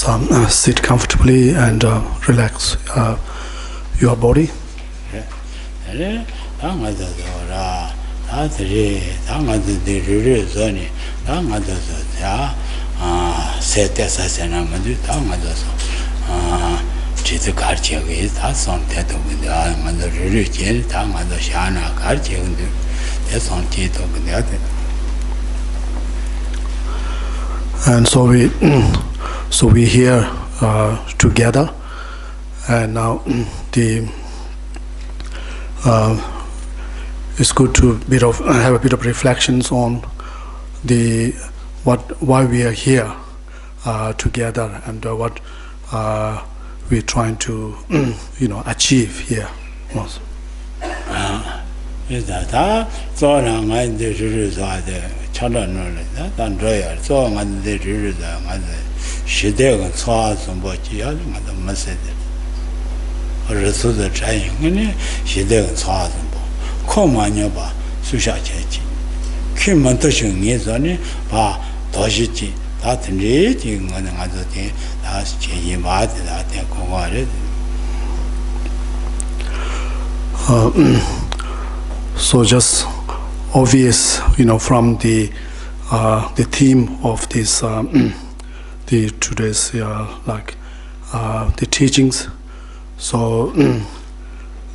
just sit comfortably and relax your body. And so we here together, and now it's good to have a bit of reflections on why we are here together, and what we're trying to achieve here. So just obvious, from the theme of this today's the teachings. So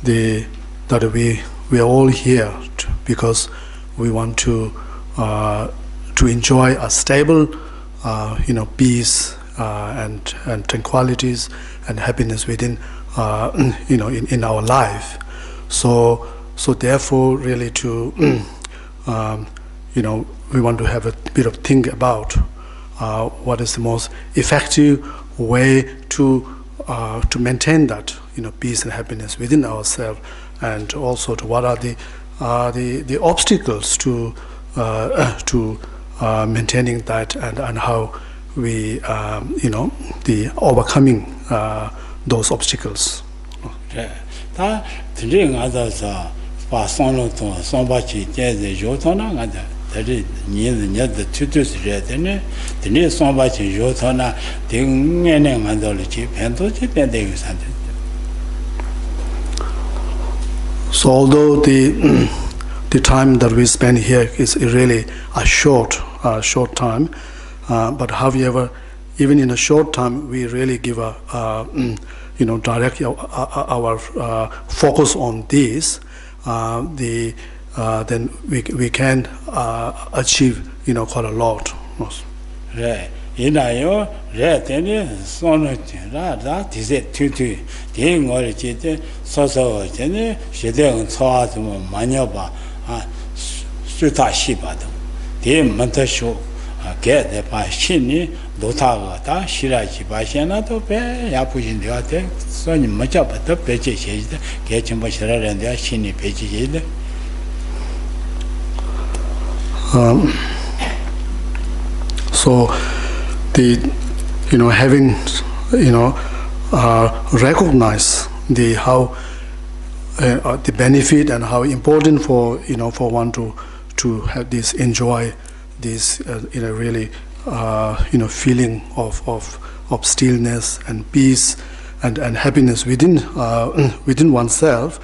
that we are all here because we want to enjoy a stable peace and tranquilities and happiness within in our life. So therefore, really to we want to have a bit of think about what is the most effective way to maintain that peace and happiness within ourselves, and also to what are the obstacles to maintaining that, and how we the overcoming those obstacles. So although the time that we spend here is really a short time, but however, even in a short time, we really give direct our focus on this. Then we can achieve quite a lot. Right. Inayo retene sono ra dise tutu de ngol jite soso jene shede twa mo manyoba suta shiba de manta sho ge de ba shini lota ga da shira ji ba shena to be ya pujin de ate so ni ma cha ba to be che she de ge chen ba shira ren de shini be ji de. So having recognize how the benefit and how important for one to have this, enjoy this really feeling of stillness and peace and happiness within oneself,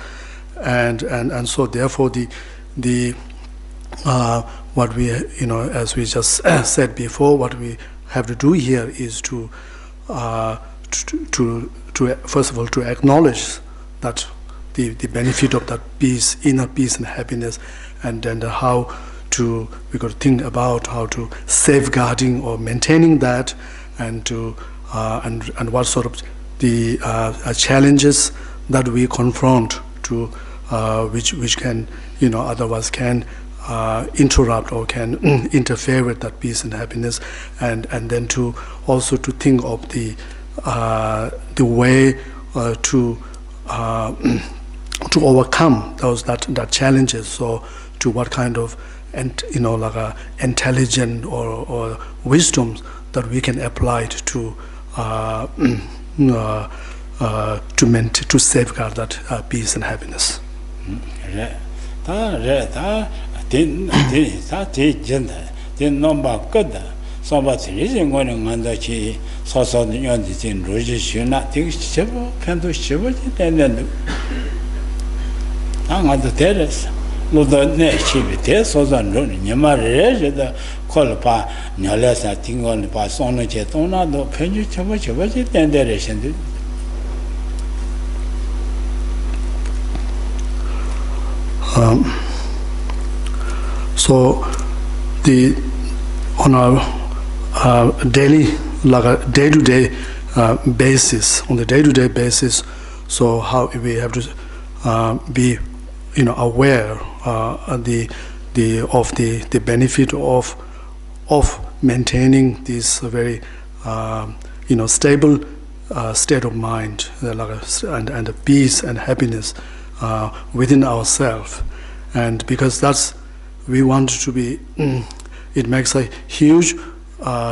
and so therefore the what we as we just said before, what we have to do here is to first of all to acknowledge that the benefit of that peace, inner peace and happiness, and then how we got to think about how to safeguarding or maintaining that, and to and what sort of the challenges that we confront to which can otherwise can interrupt or can interfere with that peace and happiness, and then to also to think of the way to overcome that challenges. So to what kind of intelligent or wisdom that we can apply to safeguard that peace and happiness. Sandup Tsering going on the chi, so the young in Roger, not think shiver, Pendo shiver, and then I'm on the terrace. No, the next she be there, so the Yamare, the Colpa, Nales, I think on the pass on the jetona, the penny chiver, and there is. So on our daily, like a day-to-day basis, on the day-to-day basis, so how we have to be, aware of the benefit of maintaining this very stable state of mind, and the peace and happiness within ourselves. And because that's we want to be, it makes a huge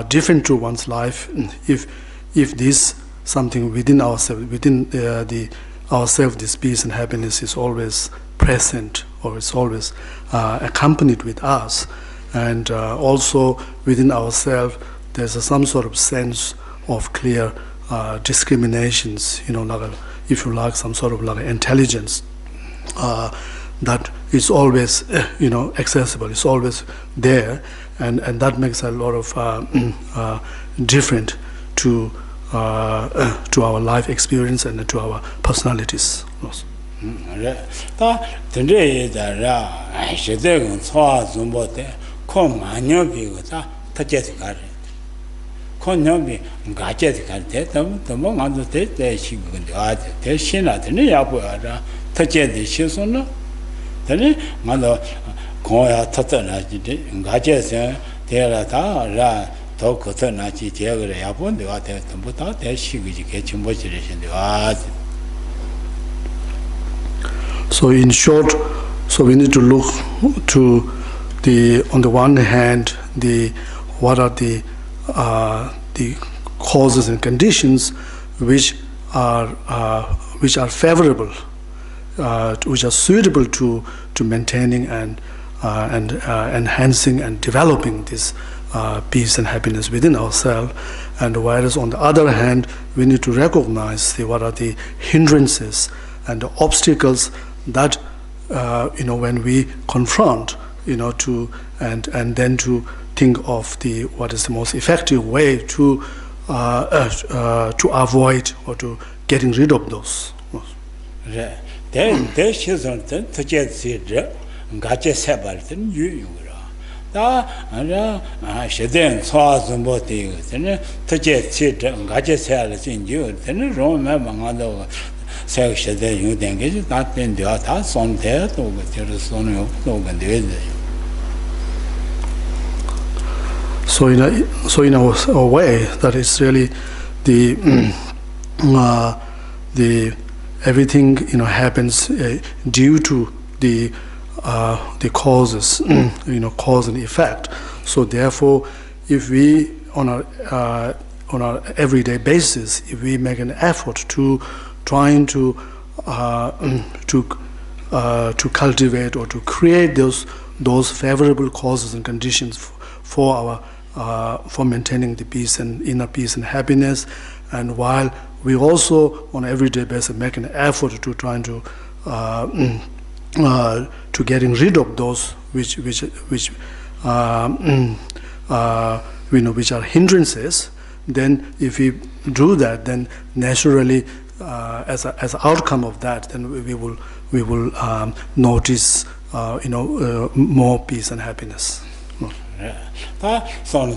difference to one's life if this something within ourselves, this peace and happiness is always present, or is always accompanied with us. And also within ourselves there's some sort of sense of clear discriminations, like if you like, some sort of like intelligence that is always accessible, it's always there, and that makes a lot of different to our life experience and to our personalities. Then, Mother Goya Tatanaji, Gajes, Terra, Tokotanaji, Tiagra, Yapon, the water, Tambuta, there she will get you much in the art. So, in short, so we need to look to on the one hand, what are the causes and conditions which are favorable, which are suitable to maintaining and enhancing and developing this peace and happiness within ourselves. And whereas on the other hand, we need to recognize what are the hindrances and the obstacles that when we confront, and then to think of what is the most effective way to avoid or to getting rid of those. Then she's on to get the Gache Sabalton, you she then saw some body, then to get sit and Gache Salas in you, then remember other section that you think is not in the other son there to get the son of Logan. So in a way that is really the everything happens due to the causes, cause and effect. So therefore, if we on our everyday basis, if we make an effort to trying to cultivate or to create those favorable causes and conditions for maintaining the peace and inner peace and happiness, and while we also on an everyday basis make an effort to trying to getting rid of those which are hindrances, then if we do that, then naturally as an outcome of that, then we will notice more peace and happiness. Son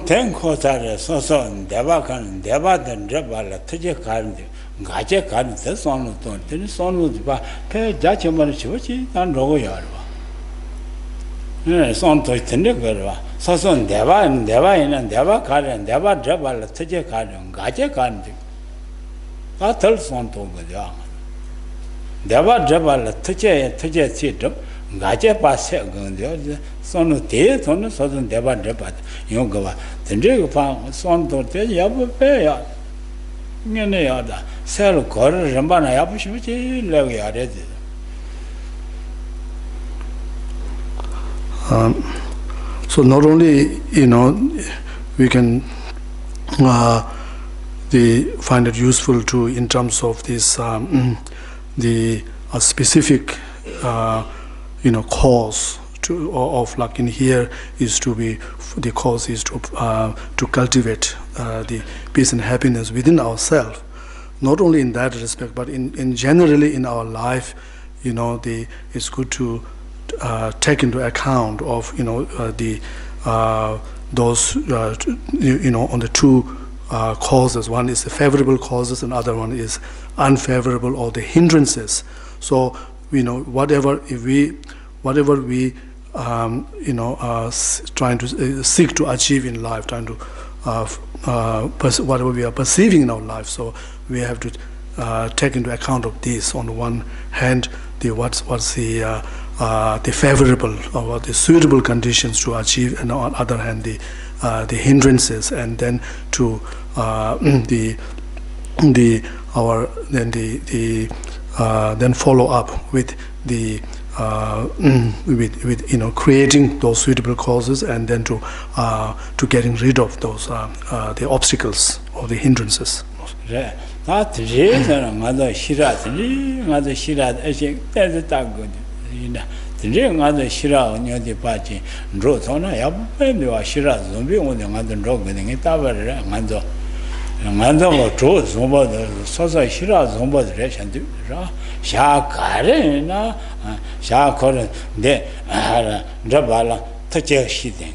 ten quarter, so Deva can Deva than Drebala, Taja Carn, Gaja Carn, the son of Don, then son would pay Dutchman Chivachi and Rogoyarva. Son to Tenderva, so son Deva and Deva in and Deva Carn and Deva Drebala, Taja Carn, Gaja Carn. That tells son to the Deva Drebala, Taja Theatre. Gaja pass son of tea, son of southern Deva Depat, Yoga, the Drigapa, son to tell Yabu Pay. Yada, sell quarter, Rambana Yapushi, Leviade. So not only we can find it useful to in terms of this the specific cause of like in here is to be the cause is to cultivate the peace and happiness within ourselves. Not only in that respect, but in generally in our life, it's good to take into account of those on the two causes. One is the favorable causes, and other one is unfavorable or the hindrances. So whatever we trying to seek to achieve in life, trying to whatever we are perceiving in our life. So we have to take into account of this. On the one hand, what's the favorable or the suitable conditions to achieve, and on the other hand, the hindrances, and then to then follow up with the creating those suitable causes, and then to getting rid of those the obstacles or the hindrances. That reason mother Shirat, mother Shirat, there's a tag good. The ring other Shira near the party, wrote on a Shiraz, zombie on the mother dog with it over Mando. Mando or trolls over the Sosa Shiraz over the Russian Shakarena, Shakor de Jabala, touch a sheeting,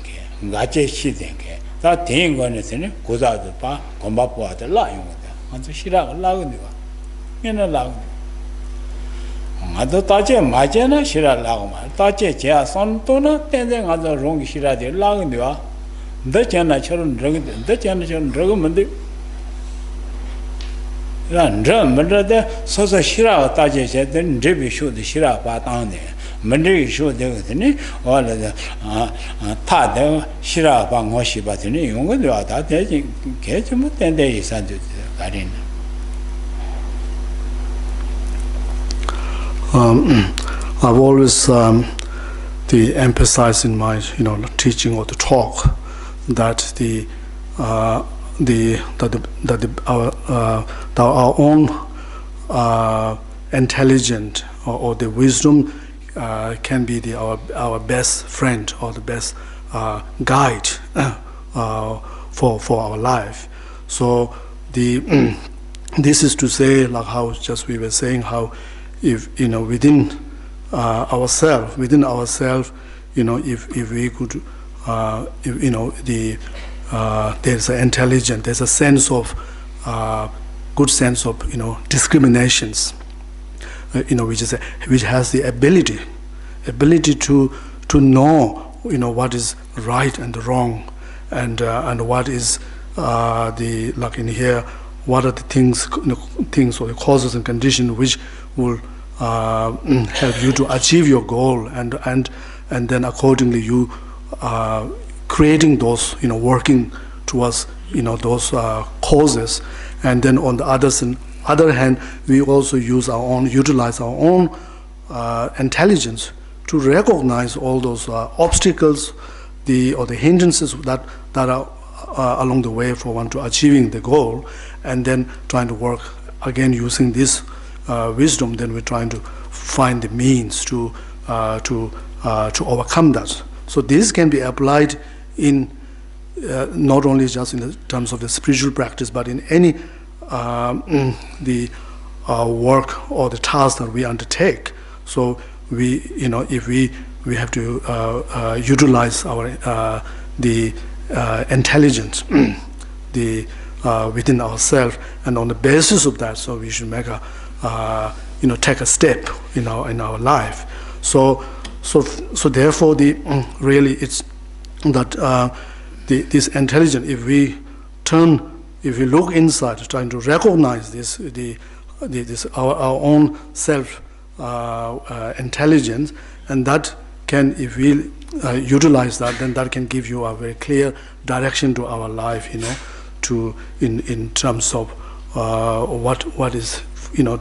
gotcha sheeting. That thing on it goes out the pa, come up with the lion with them. And the Shira allowed you in a loud. Mother Tache, Majana, Shira Lagma, Tache, Chia, Santona, tending other wrong Shira de Lagua, the China children drug, the China children drug. Drum, but Sosa Shira Tache said, then Jibby showed the Shira part on there. Mandri showed the all the Tada Shira Bangoshi Batini, you will do that, catch him 10 days under Karin. I've always emphasized in my teaching or the talk that our own intelligence or the wisdom can be our best friend or the best guide for our life. So this is to say, like how just we were saying, how if within ourselves, if we could, there's an intelligence, there's a sense of good sense of discriminations, which has the ability to know what is right and wrong, and what is like in here, what are the things or the causes and conditions which will help you to achieve your goal, and then accordingly you creating those working towards those causes, and then on the other hand we also utilize our own intelligence to recognize all those obstacles, or the hindrances that are along the way for one to achieving the goal, and then trying to work again using this wisdom. Then we're trying to find the means to overcome that. So this can be applied in not only just in the terms of the spiritual practice, but in any the work or the task that we undertake. So we, if we have to utilize our the intelligence, within ourselves, and on the basis of that, so we should make a take a step in our life. So therefore, really it's that this intelligence. If we look inside, trying to recognize this our own self intelligence, and that can, if we utilize that, then that can give you a very clear direction to our life, in terms of what is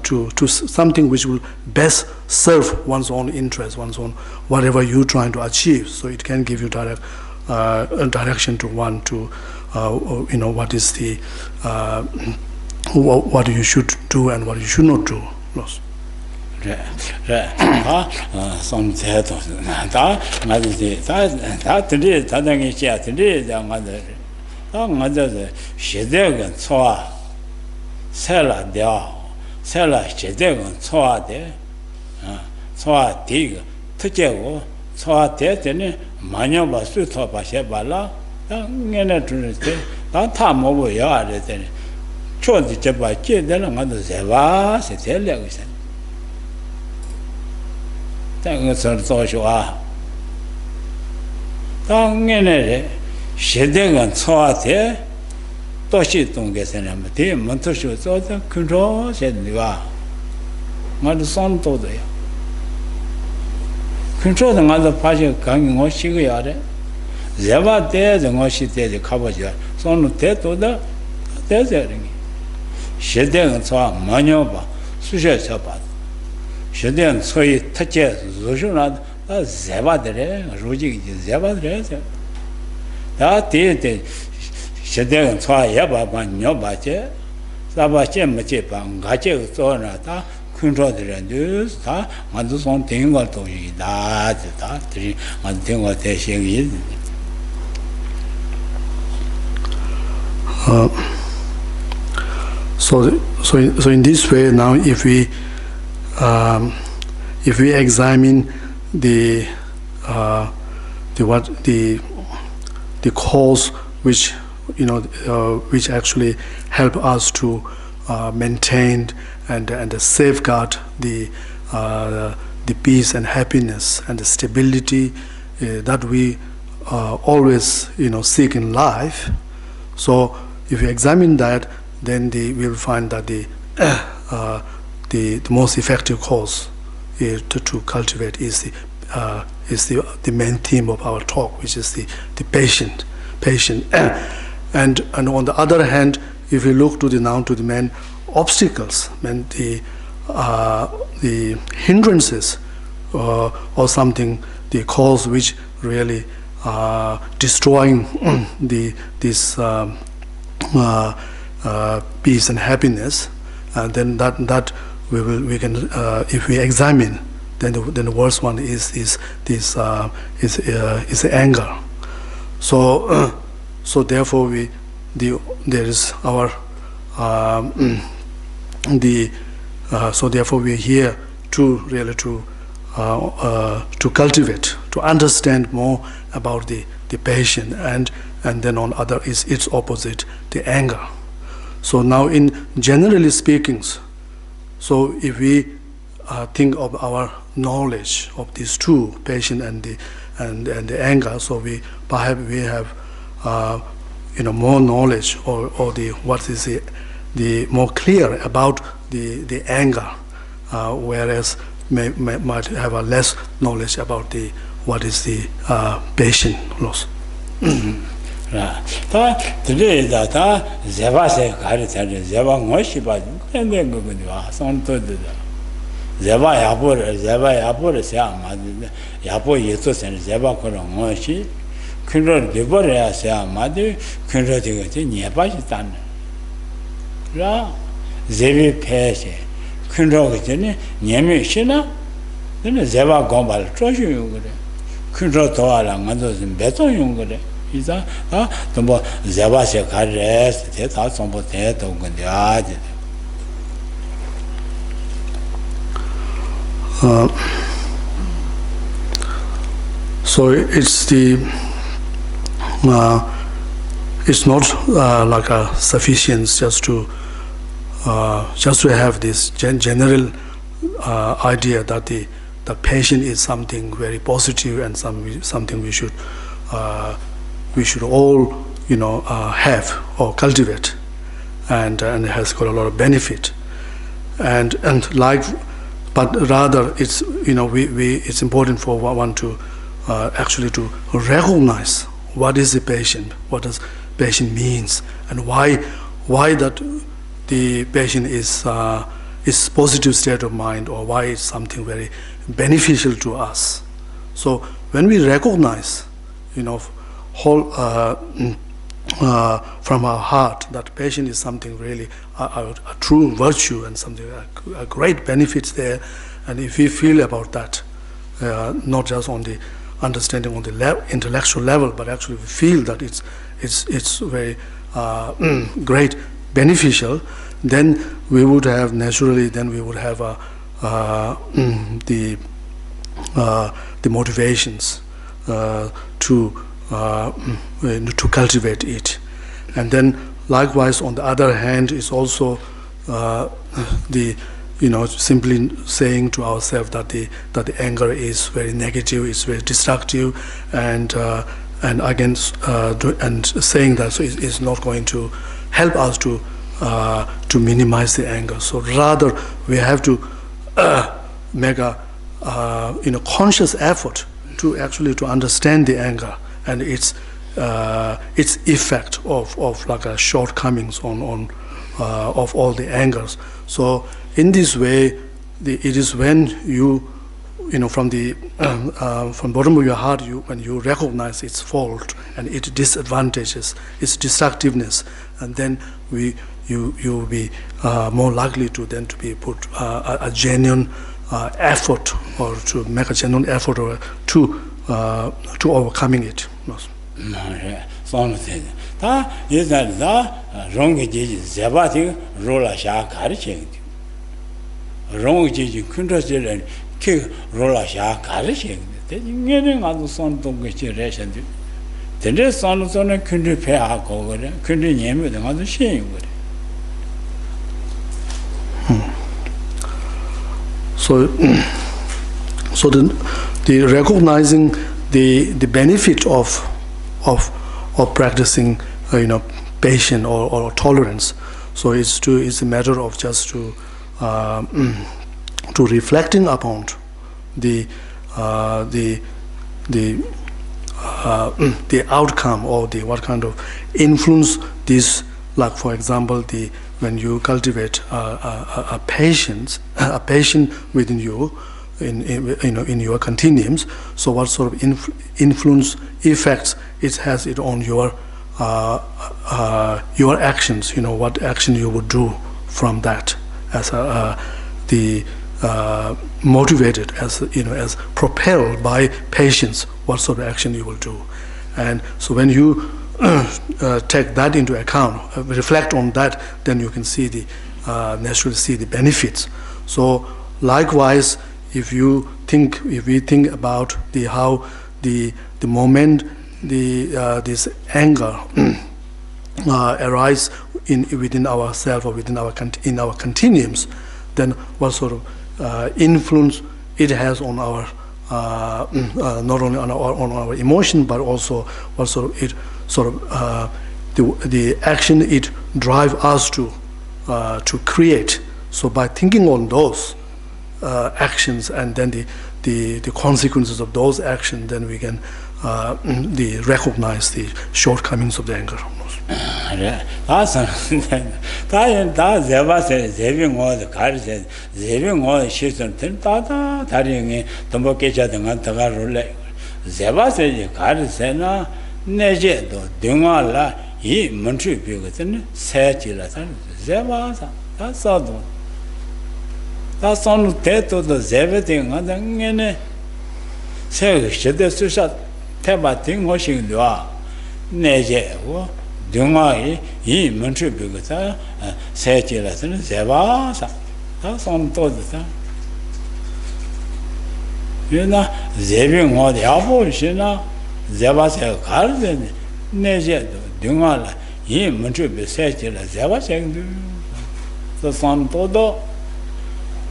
to something which will best serve one's own interest, one's own whatever you're trying to achieve. So it can give you direct direction to one to what is the what you should do and what you should not do. Some theater. That today, Tadangi Chia today, the mother, Shedegan Soa, Sella Dia, Sella Shedegan Soa de, Soa Dig, Tujevo, Soa Tetene, Manoba Suto Bashebala, Nena Tuesday, that time over yard. Cho di cheba che de la ngado zeba se te le gu sen ta ngo so so shu a ta nge ne re she de gan cho a te to shi tong ge sen ma de mon to shu so da kun ro se ni wa ngado son to de ya kun ro da ngado pa je gang ngo shi ge ya de zeba de ngo shi de ka bo ja son de to da de ze ring Shedegan Soa Manyoba, Susha Sapa. Shedegan Soi Tache, Zushuna, Zebadre, Ruji, Zebadre. That did Shedegan Soa Yaba, Manyobache, Sabache Machepa, Gache, Sonata, Kuntra the Rendus, and do something or to that, and thing what they say. So in this way, now if we examine the cause which which actually help us to maintain and safeguard the peace and happiness and the stability that we always seek in life. So if we examine that, then we will find that the most effective cause to cultivate is the main theme of our talk, which is the patient. And on the other hand, if we look to the main obstacles, the hindrances or something, the cause which really destroying this peace and happiness, and then that we can if we examine, then the worst one is anger. So therefore there is our so therefore we are here to really to cultivate, to understand more about the passion, and then on other is its opposite, the anger. So now, generally speaking, so if we think of our knowledge of these two, passion and the anger, so perhaps we have more knowledge or what is the more clear about the anger, whereas might have a less knowledge about what is the passion loss. Today that Zeva say Zeva Moshiba, and then go with some to the Zeva Yapur, Yapo Yetus and Zeva Koromoshi, Kundra Deborea say Madu, Kundra Tigati, Nepashitan. Zevi Peshe, Kundra Gitini, Yemi Shina, then Zeva Gombal, Troshu Yungre, Kundra Toala, Mandos in Beton Yungre. Is that the more Zebasha caress, take out some potato when they are. So it's not like a sufficient just to have this general idea that the patient is something very positive and something we should all have or cultivate, and it has got a lot of benefit, but rather it's it's important for one to actually to recognize what is the patient, what does patient means, and why that the patient is positive state of mind, or why it's something very beneficial to us. So when we recognize from our heart that patience is something really a true virtue and something a great benefits there, and if we feel about that, not just on the understanding on the intellectual level, but actually we feel that it's very great beneficial, then we would have naturally the motivations to cultivate it. And then likewise on the other hand is also simply saying to ourselves that the anger is very negative, it's very destructive, and against and saying that so is not going to help us to minimize the anger. So rather we have to make a conscious effort to actually to understand the anger and its effect of like shortcomings on of all the angers. So in this way, it is when from the bottom of your heart, when you recognize its fault and its disadvantages, its destructiveness, and then you will be more likely to be put a genuine effort, or to make a genuine effort or to overcoming it. 다 예전에 롱게지 제바티 롤라샤 가르치는 롱게지 컨트롤을 그 롤라샤 가르치는 대중에는 아주 선동게 레션들 근데 선은 근데 배하고 그래 근데 예매도 아주 쉬운 거래. So the recognizing the benefit of practicing patience or tolerance. So it's a matter of just to reflecting upon the outcome or what kind of influence this, like for example when you cultivate a patience within you in your continuums, so what sort of influence effects it has on your actions, what action you would do from that as motivated as propelled by patience, what sort of action you will do. And so when you take that into account, reflect on that, then you can see naturally see the benefits. So likewise, if we think about how the moment this anger arise within ourselves or in our continuums, then what sort of influence it has on our not only on our emotion, but also what the action it drive us to create. So by thinking on those actions and then the consequences of those actions, then we can recognize the shortcomings of the anger. That's on the teto the everything and then say should the susha tabating washing dua neje wo dungai yi munchu bigata say chila zeba sa that's on to the zebing what the abortion zeba say garden neje dunga yi munchu be say chila zeba saying the son todo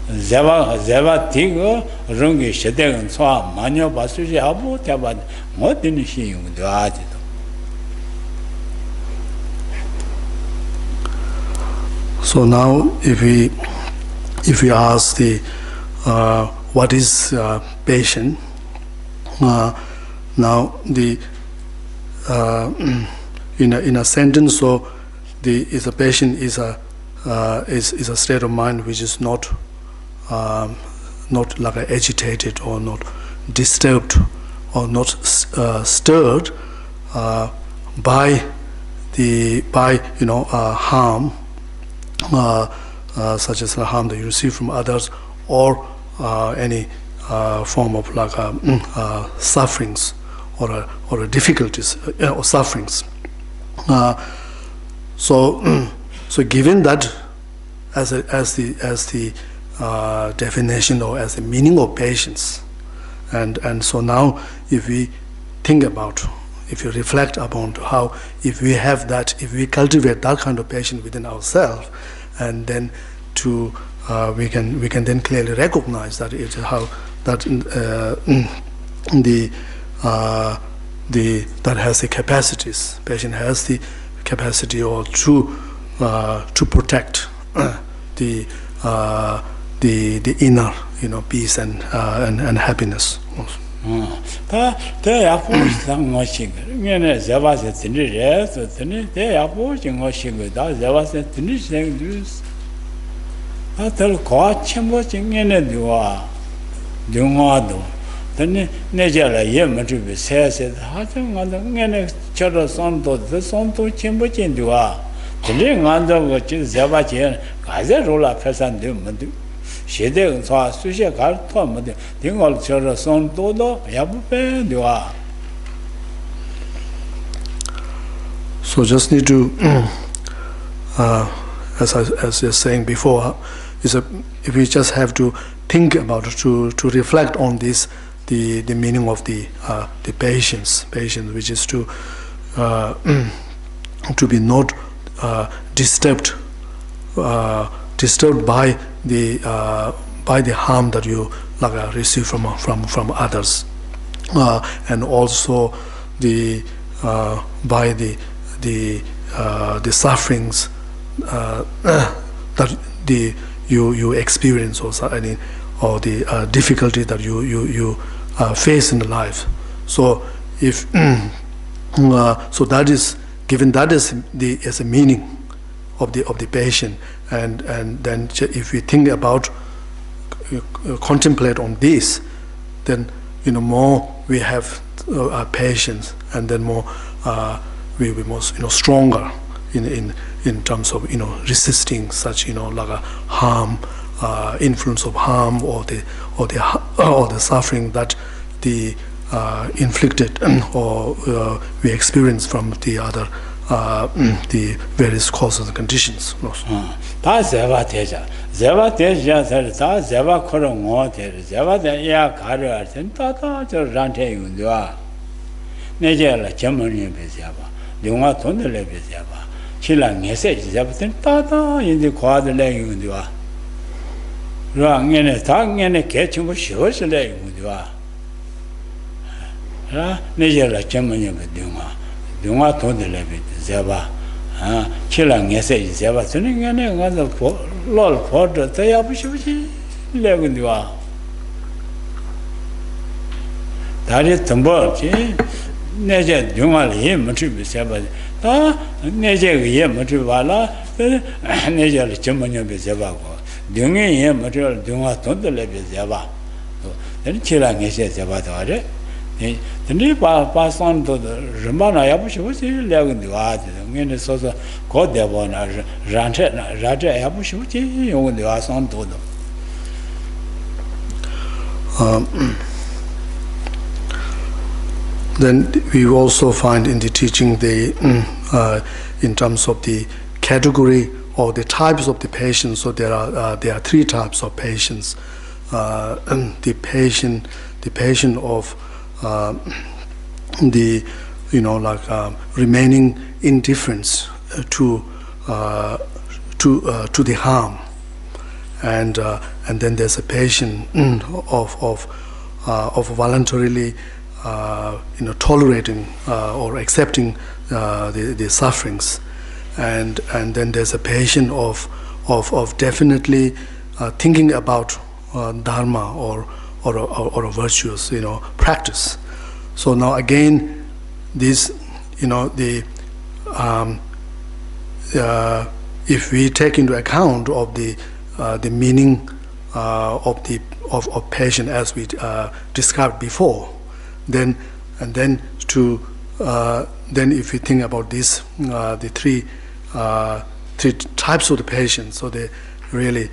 Zeva tigo rungi shedegan soa manyo basuji abu taba modini shiyung duaji. So now if we ask what is patience, now in a sentence, so the patient is a state of mind which is not like agitated or not disturbed or not stirred by by harm, such as the harm that you receive from others, or any form of like sufferings or difficulties or sufferings. So given that as the definition or as the meaning of patience, and so now if we think about, if you reflect upon how, if we have that, if we cultivate that kind of patience within ourselves, and then we can then clearly recognize that it is how that that has the capacities. Patient has the capacity or to protect the inner peace and happiness. Then Nejala Yematu says, Hajan Chara Santo, the Santo Chimbochendua, the ring under which is Zavachian, Kazarola Pesan de Madu. She didn't saw Susia Cartom, the Dingle Chara Santo, Yabupe Dua. So just need to, as I was saying before, if we just have to think about it, to reflect on this, the meaning of the patience, which is to be not disturbed by the harm that you receive from others, and also by the sufferings that you experience, or the difficulty that you face in life. So if so that is given, that is as a meaning of the patient, and then if we think about, contemplate on this, then more we have patience, and then more we will be more stronger in terms of resisting such like a harm, influence of harm, or the suffering that the inflicted or we experience from the other the various causes and conditions. That's Zavateja. Zavateja says, Zava Korongote, Zavadaya Karu, and Tata Rante Undua. Nejala Germany Bezava, Dunga Tondele Bezava, Chilang message Zavatin Tata in the quad leg Undua. Wrong in a tongue and a catch was shows a leg Undua. Nejala Germany Beduma, Dunga Tondele Zava. Chilang message Zava, turning another lol for the Tayabushi Legundua. That is Tumbo. Neja Jungal him to be Sabbath. Neja yem to Vala, Neja Chimania Bezabago. Dungi him material Dunga Tonda Lebezava. Then Chilang is Zavatare. The Nipa passed on to the Ramana Yabushi was eleven the art, and the Sosa called the one Raja Yabushi, on the Asan to them. Then we also find in the teaching in terms of the category or the types of the patients. So there are three types of patients. The patient of remaining indifference to the harm, and then there's a patient of voluntarily tolerating or accepting the sufferings, and then there's a patient of definitely thinking about dharma or a virtuous practice. So now again, this if we take into account of the meaning of patient as we described before, then to then if we think about this, the three types of the patients, so they really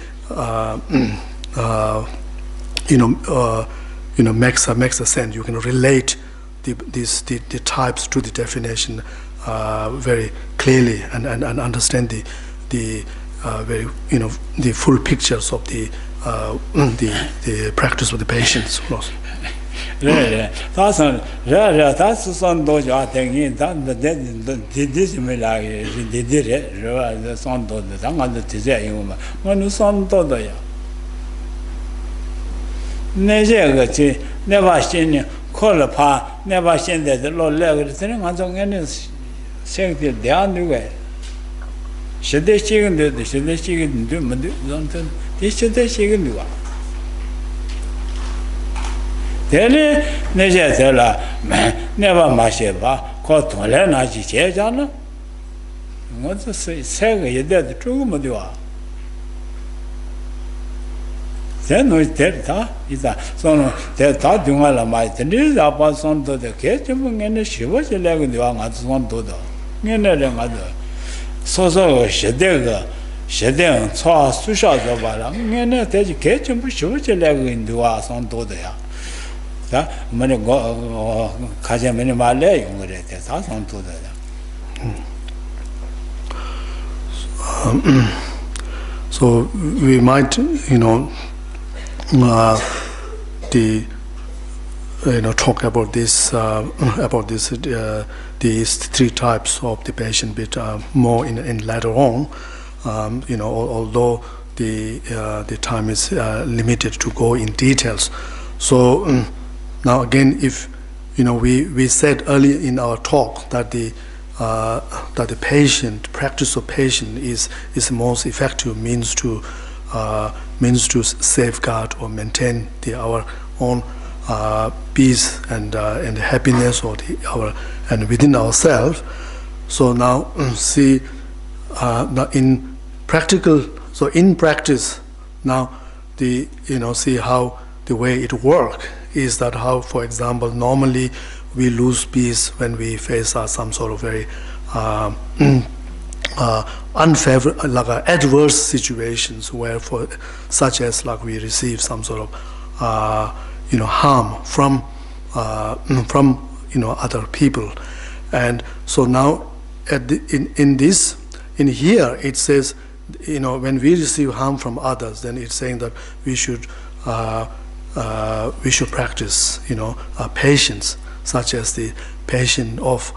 makes a sense. You can relate the types to the definition very clearly and understand the very the full pictures of the practice of the patients. That's some those are thinking that this may like did it, the son to the tongue on the Tizay woman. One son to the never seen call a pa, never seen that the Lord level thing on any saying the underway. Should they chicken do the should they chicken do something? This should they chicken do. Tele Nejetela never Masheba, caught Molena Chijana. What to say, you did the true Modua. Then we tell her, is that so they thought you all might lead upon some to the kitchen and she was 11 at one to the mother. So Geshe Doga, Shedden, saw Susha the Balang, and the kitchen, but she was 11 to us on to the many go Kajamini Malay, that's on to the. So we might, talk about this these three types of the patient bit more in later on. Although the time is limited to go in details. So now again, if we said earlier in our talk that the practice of patient is most effective means to safeguard or maintain our own peace and happiness and within ourselves. So now see now in practice now see how the way it works is that how, for example, normally we lose peace when we face some sort of very unfavorable, like adverse situations where, such as like we receive some sort of harm from other people, and so now in here it says when we receive harm from others, then it's saying that we should practice patience, such as the patience of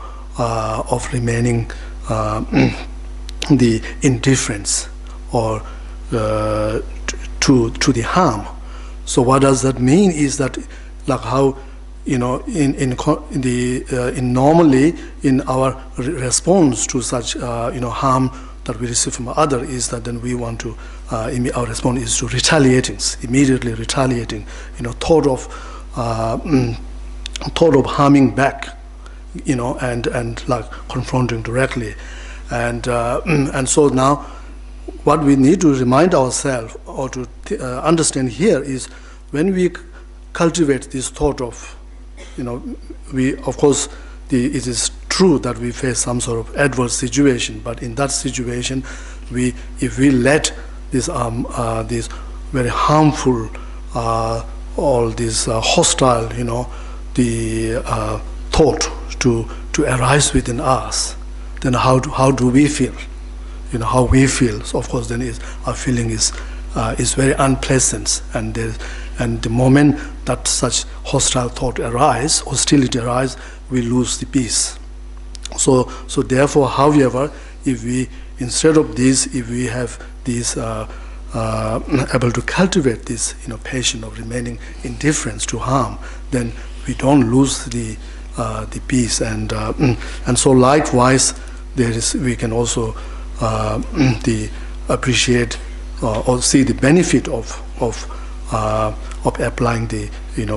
remaining the indifference or to the harm. So what does that mean is that like how normally in our response to such harm that we receive from other is that then we want to our response is to immediately retaliating, thought of harming back, and like confronting directly, and so now what we need to remind ourselves or to understand here is when we cultivate this thought of, we of course it is true that we face some sort of adverse situation, but in that situation if we let this very harmful all this hostile the thought to arise within us, then how do we feel? How we feel. So of course then our feeling is very unpleasant, and the moment that such hostile thought hostility arise, we lose the peace. So therefore, however, if we instead of this, if we have this able to cultivate this patience of remaining indifference to harm, then we don't lose the peace, and so likewise we can also appreciate or see the benefit of applying the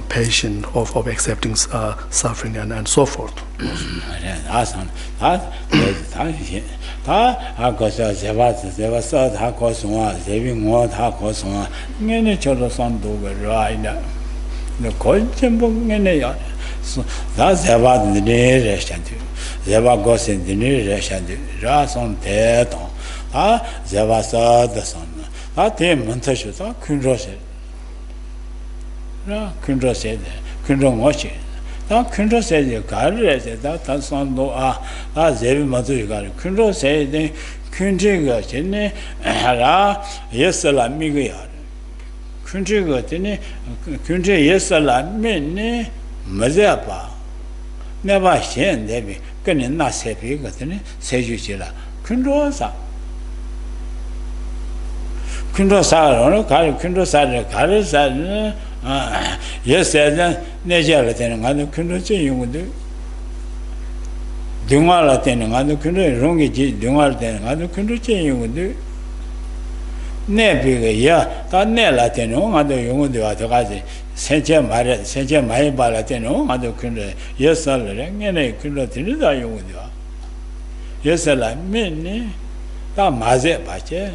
patience of accepting suffering and so forth. da zeba ne reshandu zeba gosen ne reshandu ra son te ton a zeba sa da son a te manta shu ta kunro se ra kunro se de kunro mo che da kunro se de ga re se da ta son do a zebi ma zu ga kunro se de kunje ga ne ra yesala mi ga ya kunje ga ne kunje yesala me ne mazapa never shen debi can not say big say you chilla kundosa kundosa yes nejala ten ngadu kundoche yungudu dungala ten ngadu kundo rongi ji dungal ten ngadu kundoche yungudu nebi ya ta nela ten ngadu yungudu atakazi senche mai bala teno ado kunde yesal rengene kunde tinida yungudwa yesala menne ta maze bache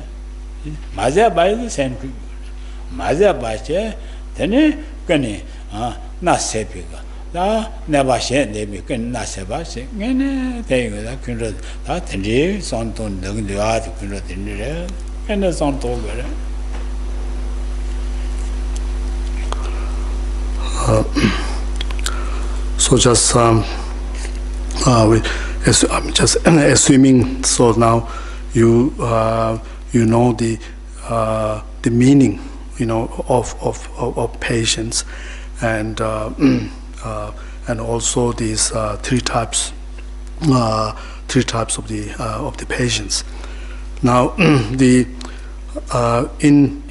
sen maze bache tene kane na sepiga da ne bashe debi kan na sebache ngene teiga da kunde ta tende sonton dengdwa kunde tinire kene sonto gare so just I'm just assuming. So now you know the meaning, of patience, and also these three types of the patience. Now the in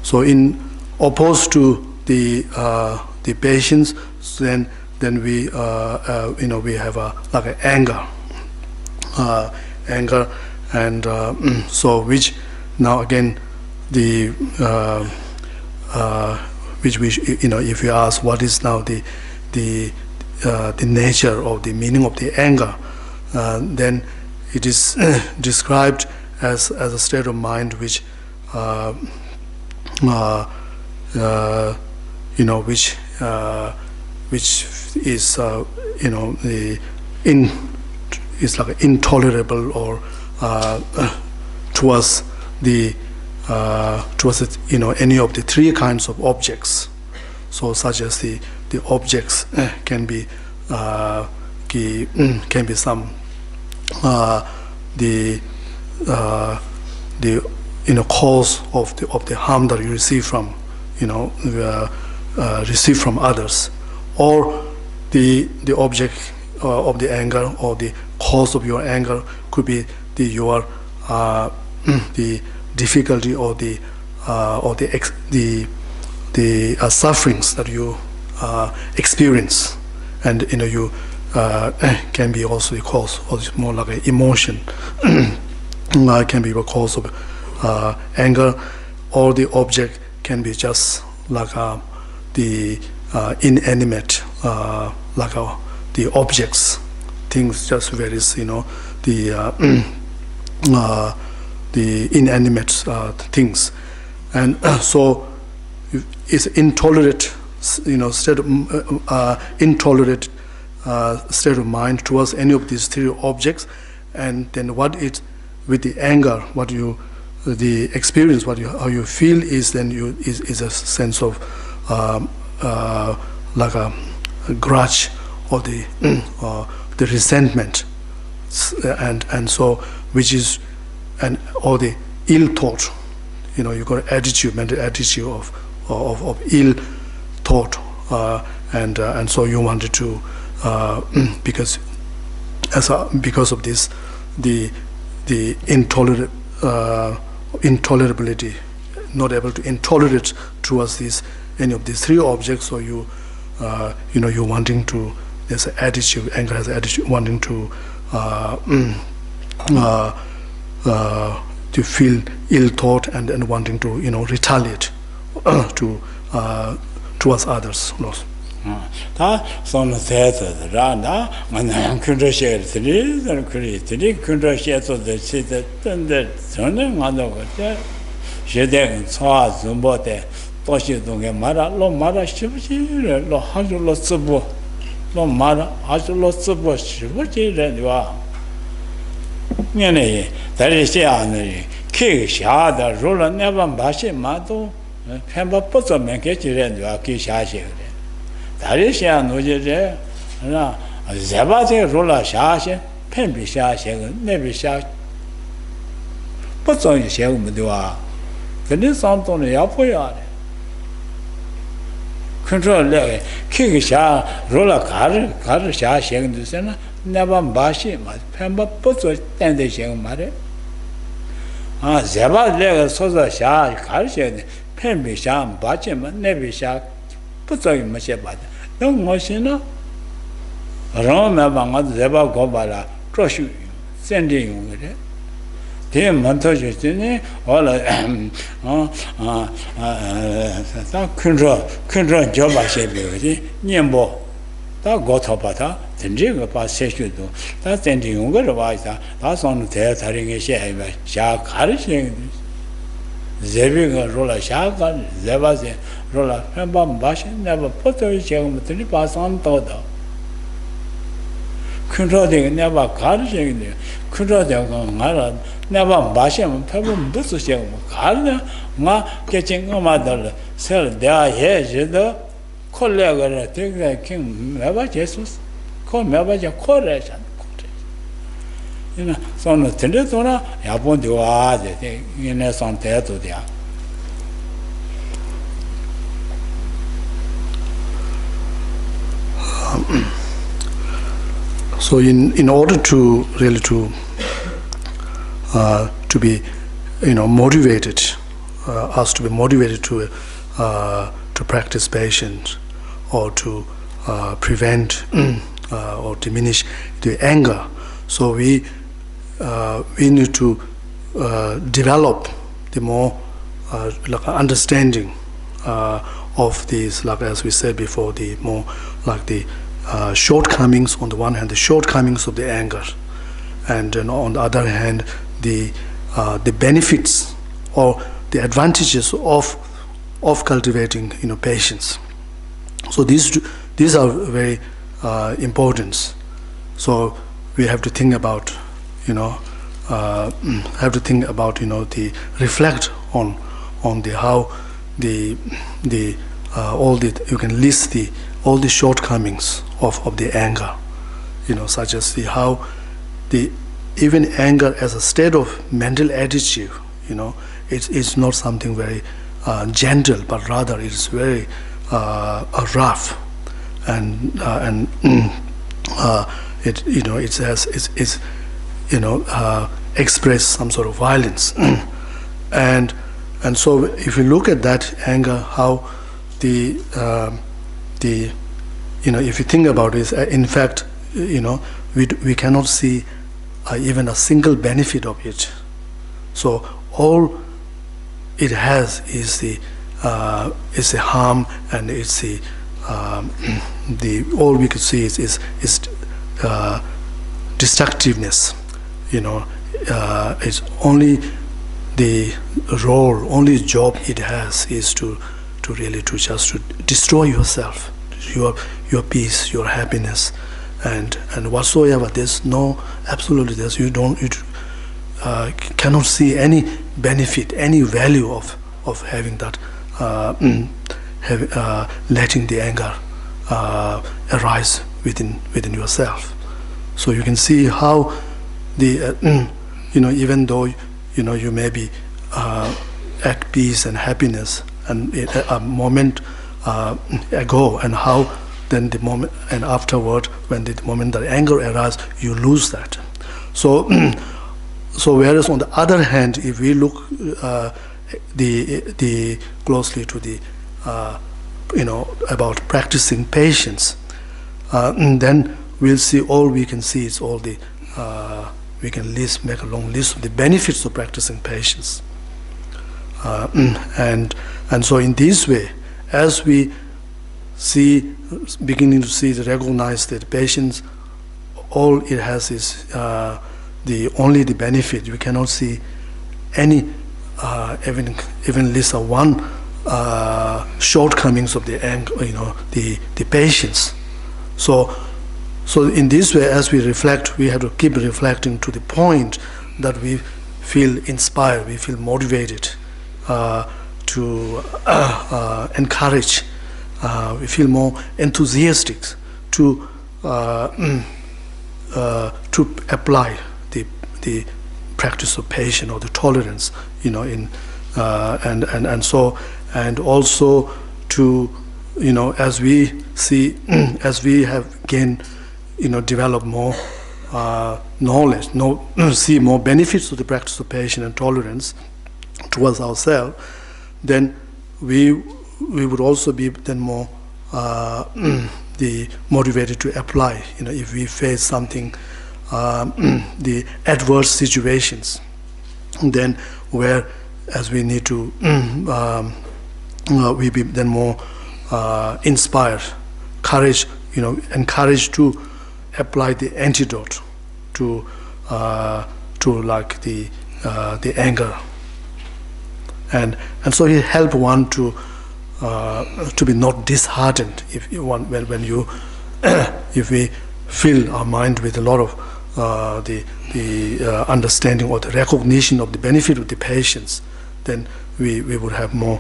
so in opposed to the patience, then we we have like an anger, and so which now again the which we if you ask what is now the nature or the meaning of the anger, then it is described as a state of mind which which is is like intolerable or towards any of the three kinds of objects. So such as the objects can be some the cause of the harm that you receive from others, or the object of the anger, or the cause of your anger could be the difficulty or the sufferings that you experience, and you can be also the cause, or it's more like an emotion. Can be a cause of anger, or the object can be just like the inanimate, like the objects, things, just various, the inanimate things, and so it's intolerant, intolerant state of mind towards any of these three objects. And then what it with the anger, the experience, how you feel is then is a sense of like a grudge, or the resentment, and so which is or the ill thought. You got attitude, mental attitude of ill thought, and so you wanted to because of this the intolerability, not able to intolerate towards any of these three objects. So you wanting to, there's an attitude, anger has an attitude wanting to feel ill thought, and wanting to retaliate towards others. 다 손을 대서 라나 만난 컨트롤 들이 컨트롤에서 대시대 던데 저는 만나고 때 제대 소화 좀보대 또 도시 동에 말아 로 말아 싶지 로 하줄로 쓰고 로 말아 하줄로 쓰고 싶지 와 년에 다리시 안에 키샤다 롤라 내가 마시 마도 펜바 뻗으면 개지래 와 키샤시 그래 다리시 안오제제 나 제바제 롤라 샤시 펜비 샤시 내비 샤 뻗어 샤면 돼와 근데 상도는 야포야 컨트롤에 키샤 롤라 가르 샤시 되잖아 내가 마시 마 펜바 뻗어 땡데 샤 말에 아, 제발 내가 소자 샤 가르쳐야 돼. 펜비샤 바치면 내비샤 부탁이 뭐셔 봐. 너무 멋있나? 그러면 방아 제발 고발아. 조슈 센딩 그래. 대 만터지네. 원래 다 큰저 줘봐셔 배우지. 님보 다 고토바다. 전제가 봐 세슈도 다 센딩 거를 봐이다. 다 손을 대 다른 게 샤이바 샤 가르치는 제비가 롤라 샤가 제바세 롤라 한번 마신 내가 포토를 제가 들이 봐선 떠다 큰저대 내가 가르치는 큰저대가 말아 내가 마시면 패면 무슨 제가 가르냐 마 개칭가 마들 셀 내가 해지도 콜레가를 되게 킹 내가 예수스 코 매바자 코레잖아 코레 이나 손을 들려도나 야본데 와데 이네 손대도 돼야 So in order to really to be motivated us to be motivated to practice patience or to prevent or diminish the anger. So we need to develop the more like understanding of these, like as we said before, the more like the shortcomings on the one hand, the shortcomings of the anger, and on the other hand, the benefits or the advantages of cultivating patience. So these are very important. So we have to think about the reflect on the how the all the you can list all the shortcomings of the anger, such as how even anger as a state of mental attitude, it's not something very gentle, but rather it's very rough, and it has express some sort of violence, and so if you look at that anger, how if you think about it, in fact, we cannot see even a single benefit of it. So all it has is the harm, and it's the all we could see is destructiveness. It's only the role, only job it has is to really just to destroy yourself, your peace, your happiness, and whatsoever. There's no absolutely you cannot see any benefit, any value of having that, letting the anger arise within yourself. So you can see how the even though you may be at peace and happiness and a moment ago, and how then the moment and afterward, when the moment that anger arises, you lose that. So whereas on the other hand, if we look the closely to the about practicing patience, then we'll see all we can see is all the we can make a long list of the benefits of practicing patience, and so in this way, as we beginning to recognize that patience, all it has is only the benefit. We cannot see any even list of one shortcomings of the the patience. So in this way, as we reflect, we have to keep reflecting to the point that we feel inspired, we feel motivated to encourage, we feel more enthusiastic to apply the practice of patience or the tolerance, in and also to, as we see, as we have gained, develop more knowledge, see more benefits of the practice of patience and tolerance towards ourselves, then we would also be then more motivated to apply. If we face something, the adverse situations, then where as we need to, we be then more inspired, courage, encouraged to apply the antidote to like the anger, and so it help one to be not disheartened if when you if we fill our mind with a lot of the understanding or the recognition of the benefit of the patience, then we would have more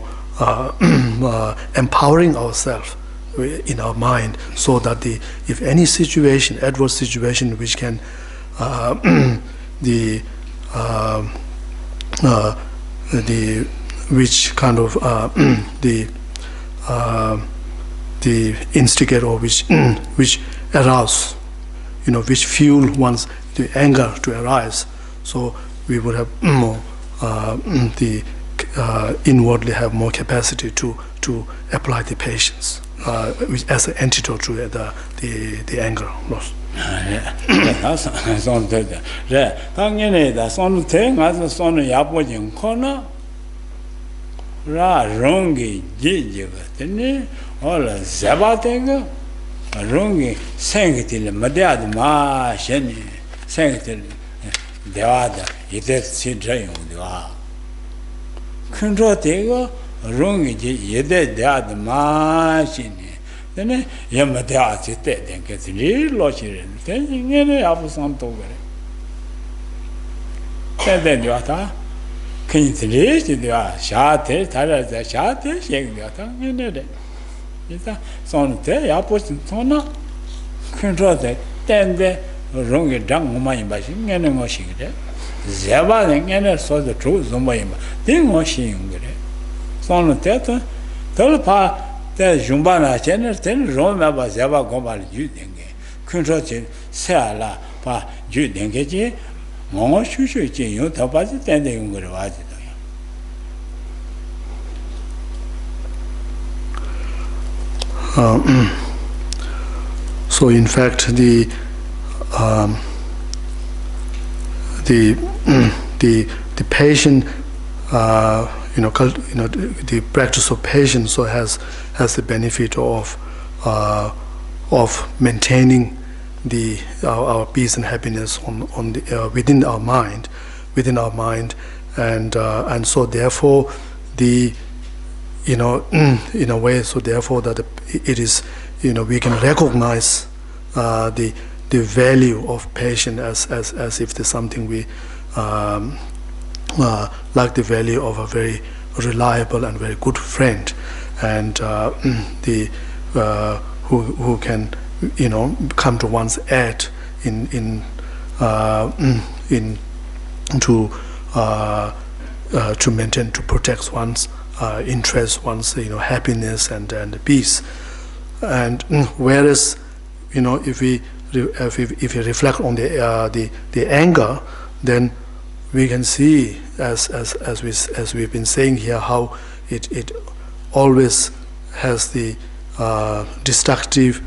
empowering ourselves in our mind, so that if any situation, adverse situation, which can which kind of the instigate, or which arouse, which fuel one's the anger to arise, so we would have more inwardly have more capacity to apply the patience, which as an antidote to the anger loss. Ra rongi jijiga tene ola zabatega rongi sengitile madad ma sheni sengitile deada ite sidrayung dewa kunro tega rongi ji yede dead ma sheni tene yamadea site denke tili lochire tene ngene abu santo gare tene dewa Kintri, shate, Taraza, shate, shake the tongue in it. It's a son, Yapos and Sona. Control that, then the wrong dung my bashing and washing it. Zabading and saw the truth on my thing washing it. Son Teta, Tolpa, the Jumbana Channel, then Roma Zaba Gomal Juding. Control it, Sala, Pa Juding. So in fact the patient, the practice of patience so has the benefit of maintaining our peace and happiness on the within our mind, and so therefore the in a way, so therefore that it is, we can recognize the value of patience as if there's something we like the value of a very reliable and very good friend, and who can come to one's aid to maintain, to protect one's interest, one's happiness and peace. And whereas if we reflect on the anger, then we can see as we've been saying here, how it always has the destructive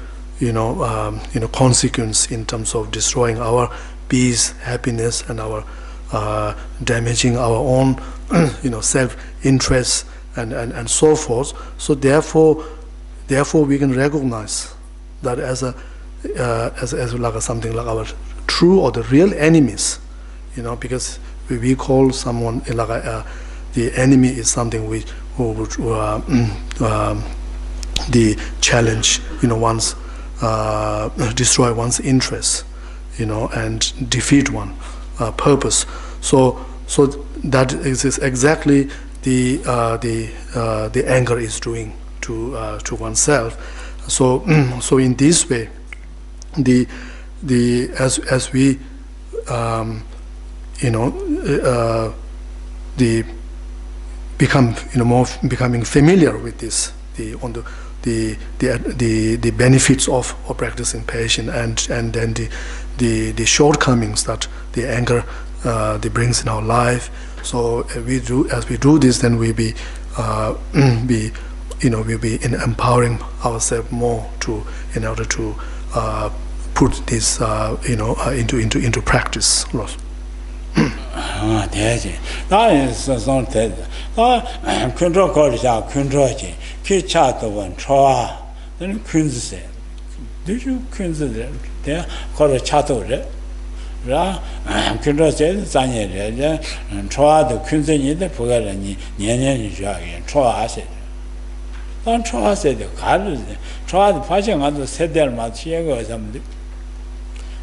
consequence in terms of destroying our peace, happiness, and our damaging our own self-interest and so forth. So therefore we can recognize that as like something like our true or the real enemies, because we call someone like the enemy is something the challenge, one's destroy one's interests, and defeat one purpose. So that is exactly the anger is doing to oneself. So in this way, as we becoming familiar with this, the benefits of practicing patience, and then the shortcomings that the anger brings in our life. So as we do this, then we'll be empowering ourselves more in order to put this into practice. That is something. Control college, control change. Keep chat one, try. Then Queen's said, "Did you Queen's there? Call a chat over Ra, Control said, Zanya, and try the Queen's in the Pugala, Nyan, try. I said, don't try, said the card. Try the passing on the set there, Machiago or something.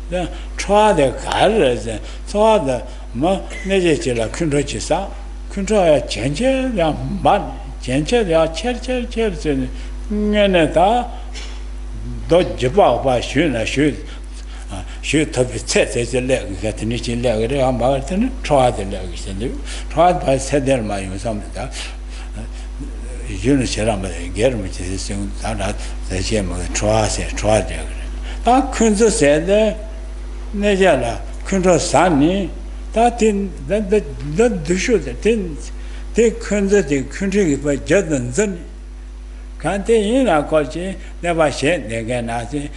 Then try the cards, try the Nejela Kunrochisa, Kunra Chenche, but Chenche, they are church, Neneta, Dodgeba by shoot to be set as a leg, get an itchy leg, Martin, try the legs, and tried by Sedel, my something. Unicerama, get which is soon that the gem of the try. That Kunza said, Nejala, Kunra Sani. That in that the shoot the things take the country by Jordan Zun. Can't they in our culture never shed again as a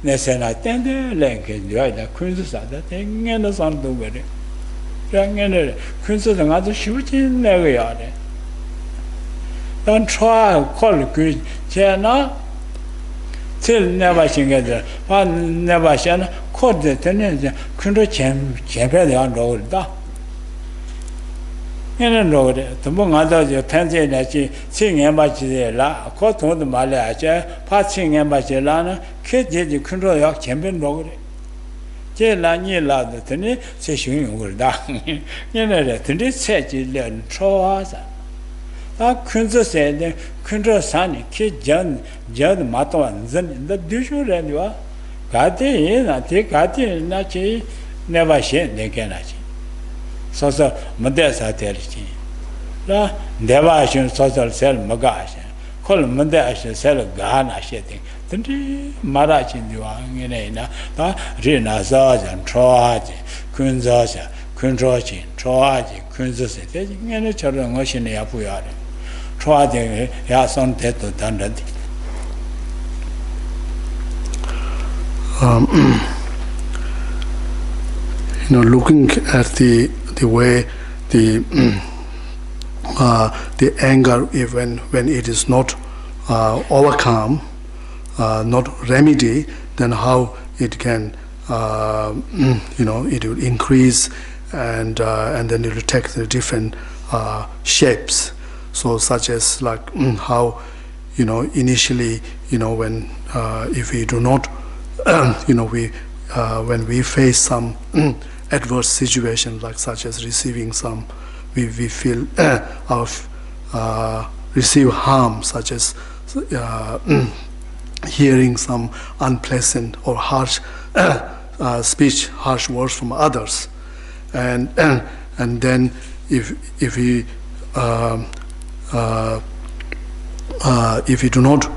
Nesena tender leg and the other Queen's other thing and the son to wear it. Young and Queen's and other shooting never yard. Don't try call good Chena till never sing it, but never shan. Caught the tenant, couldn't champion on road. In a road, the monk other pansy that she sing embassy la, caught on the Malaja, passing embassy lana, kid did the control of champion road. Jela Nila the tenant, session over down. In a tenant said you learn Troasa. That Kunza said, Kuntra Sani, kid John Mato and Zen, the usual and you are. Gati in a take Gati Nachi never shed the Ganachi. So Madessa Terrici. La Devashin social cell Magash. Call Madessa cell Ghana shedding. Then Marachi in Ena, Rina Zaz and Troaji, Kunzasa, Kunrochi, Troaji, Kunzas, and a children washing the Apuyari. Troaji, Yason Teto Dandadi. Looking at the way the anger, when it is not overcome, not remedy, then how it can it will increase, and then it will take the different shapes. So such as like how initially when if we do not when we face some adverse situation, like such as receiving some, we feel receive harm, such as hearing some unpleasant or harsh speech, harsh words from others, and then if we do not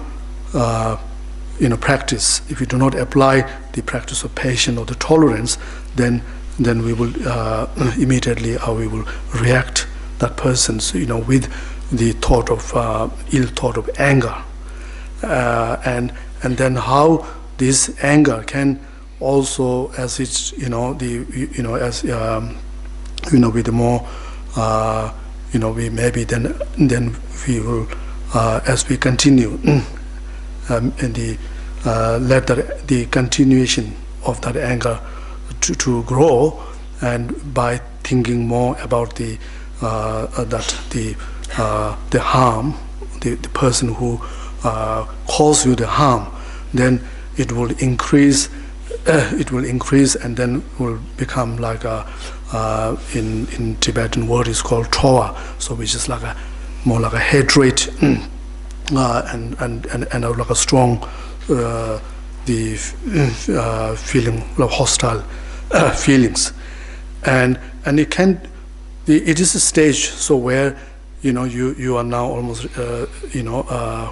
practice, if we do not apply the practice of patience or the tolerance, then we will immediately we will react that person with the thought of ill thought of anger, and then how this anger can also, as it's with the more we maybe then we will as we continue and let the continuation of that anger to grow, and by thinking more about the that the harm, the person who cause you the harm, then it will increase. It will increase and then will become like in Tibetan word is called choa, so which is like more like a hatred and like a strong feeling of hostile feelings, and it can. It is a stage so where you are now almost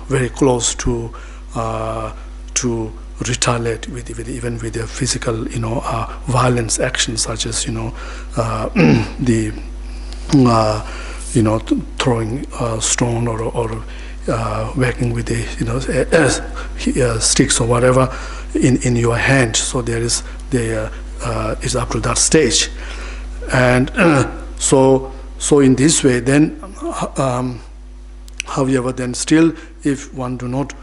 very close to retaliate even with their physical violence actions, such as the throwing stone or whacking with the sticks or whatever in your hand. So is up to that stage, and so in this way then however then still if one do not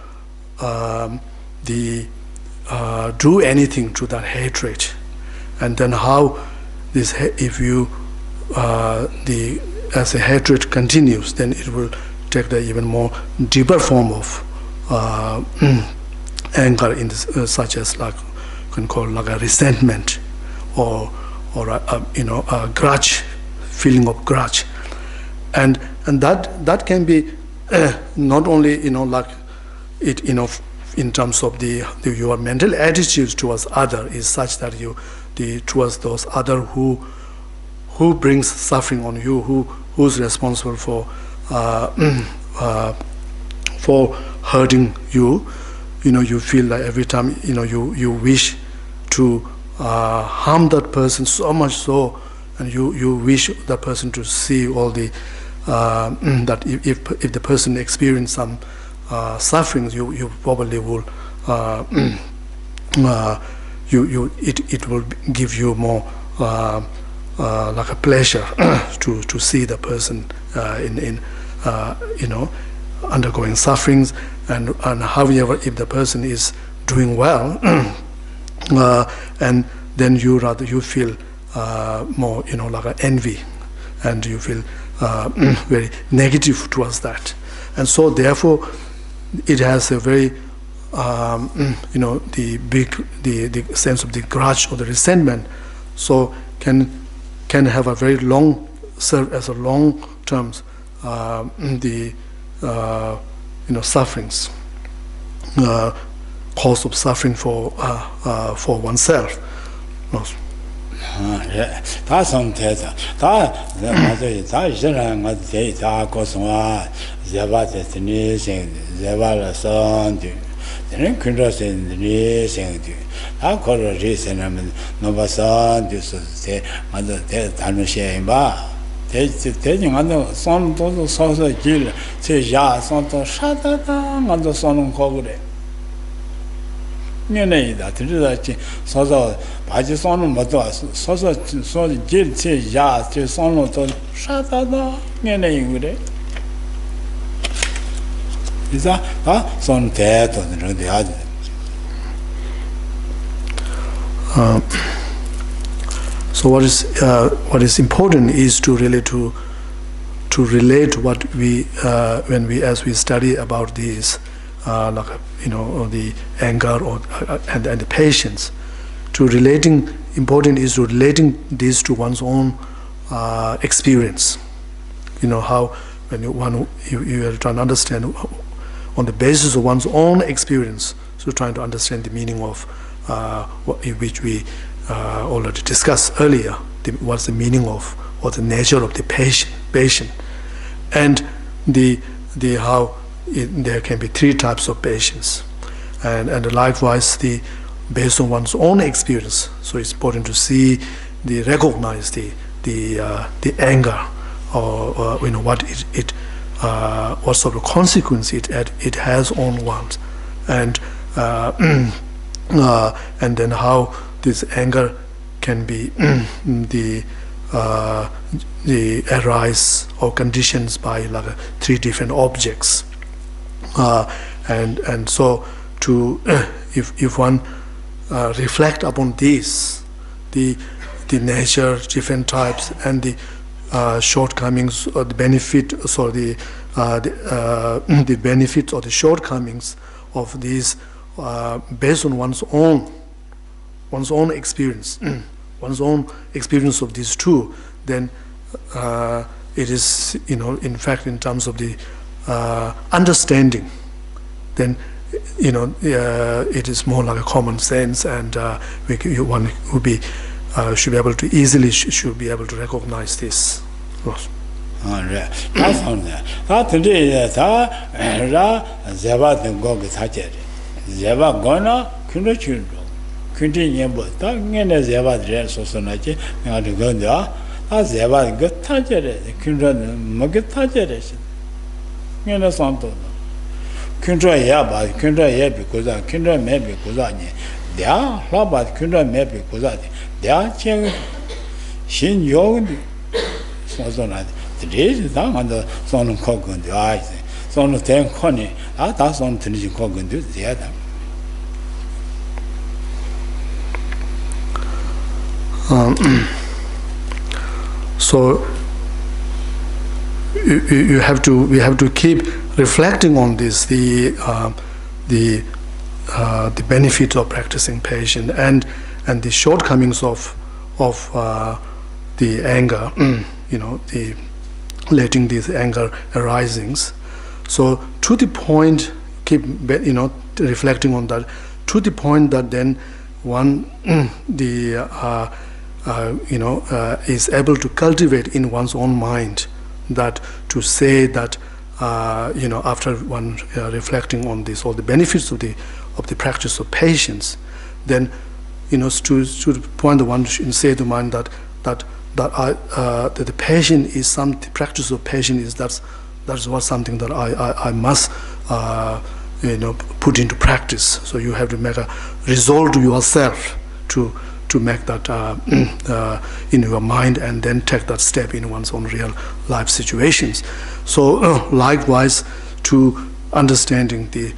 do anything to that hatred, and then how this if you as the hatred continues, then it will take the even more deeper form of anger in this, such as like can call like a resentment or a grudge, feeling of grudge, and that can be not only like it in terms of your mental attitudes towards other is such that towards those other who brings suffering on you, who's responsible for hurting you. You feel like every time you wish to harm that person so much so, and you wish that person to see all the that if the person experience some sufferings, you probably will it will give you more like a pleasure to see the person in undergoing sufferings, and however if the person is doing well and then you feel more like an envy, and you feel very negative towards that, and so therefore it has a very the sense of the grudge or the resentment, so can have a very long serve as a long terms sufferings, cause of suffering for oneself. 다 성태다 다 맞아요. 다 이제는 맞지. 다 고송아 제바데니 생 제발선디 되는 근로선들이 생디 다 걸어지 세나면 노바선디스세 맞아 대 단무시에 봐 대중 안도 손도 서서 길 제야 손도 사다다 만도 손은 거그래 년에다 들으다지 서서 바지 손은 못도 서서 손 길제야 제 손은 또 사다다 년에 그래 이자 손 대도 그런데 아주 So what is important is to really to relate what we when we as we study about these like the anger or and the patience, to relating important is to relating this to one's own experience. How when you are trying to understand on the basis of one's own experience, so trying to understand the meaning of which we already discussed earlier, what's the meaning of or the nature of the patient, and the how there can be three types of patience, and likewise based on one's own experience. So it's important to see recognize the anger or what what sort of consequence it has on one, and then how this anger can be the arise or conditions by like three different objects, and so to if one reflect upon these the nature, different types, and the shortcomings or the benefit, the benefits or the shortcomings of these based on one's own experience, one's own experience of these two, then it is, in fact, in terms of the understanding, then it is more like a common sense, and one would be should be able to easily should be able to recognize this. Yes. That's on there. That today, Ra Zeva the Gog Hatcher. Zeva Gona, Kunachun, continue, but Tangan Zeva dress or Sonachi, and to go there. That's Zeva good Tatcher, the Kundran Mugget Tatcher. Santo. Kundra Yaba, Kundra because I Kundra may because I knew. They are Rabat Kundra may because I. They are Cheng Shin Yong. So that the days is down on the son of Cogan, the eyes. Son of Ten Connie, that's on Tunisian Cogan, do the other. So we have to keep reflecting on this, the benefit of practicing patience and the shortcomings of the anger, the letting this anger arisings. So to the point, keep reflecting on that, to the point that then one is able to cultivate in one's own mind that to say that after one reflecting on this, all the benefits of the practice of patience, then to the point that one should say to mind that the patience is the practice of patience is that's what something that I must put into practice. So you have to make a resolve to yourself to make that in your mind, and then take that step in one's own real life situations. So likewise, to understanding the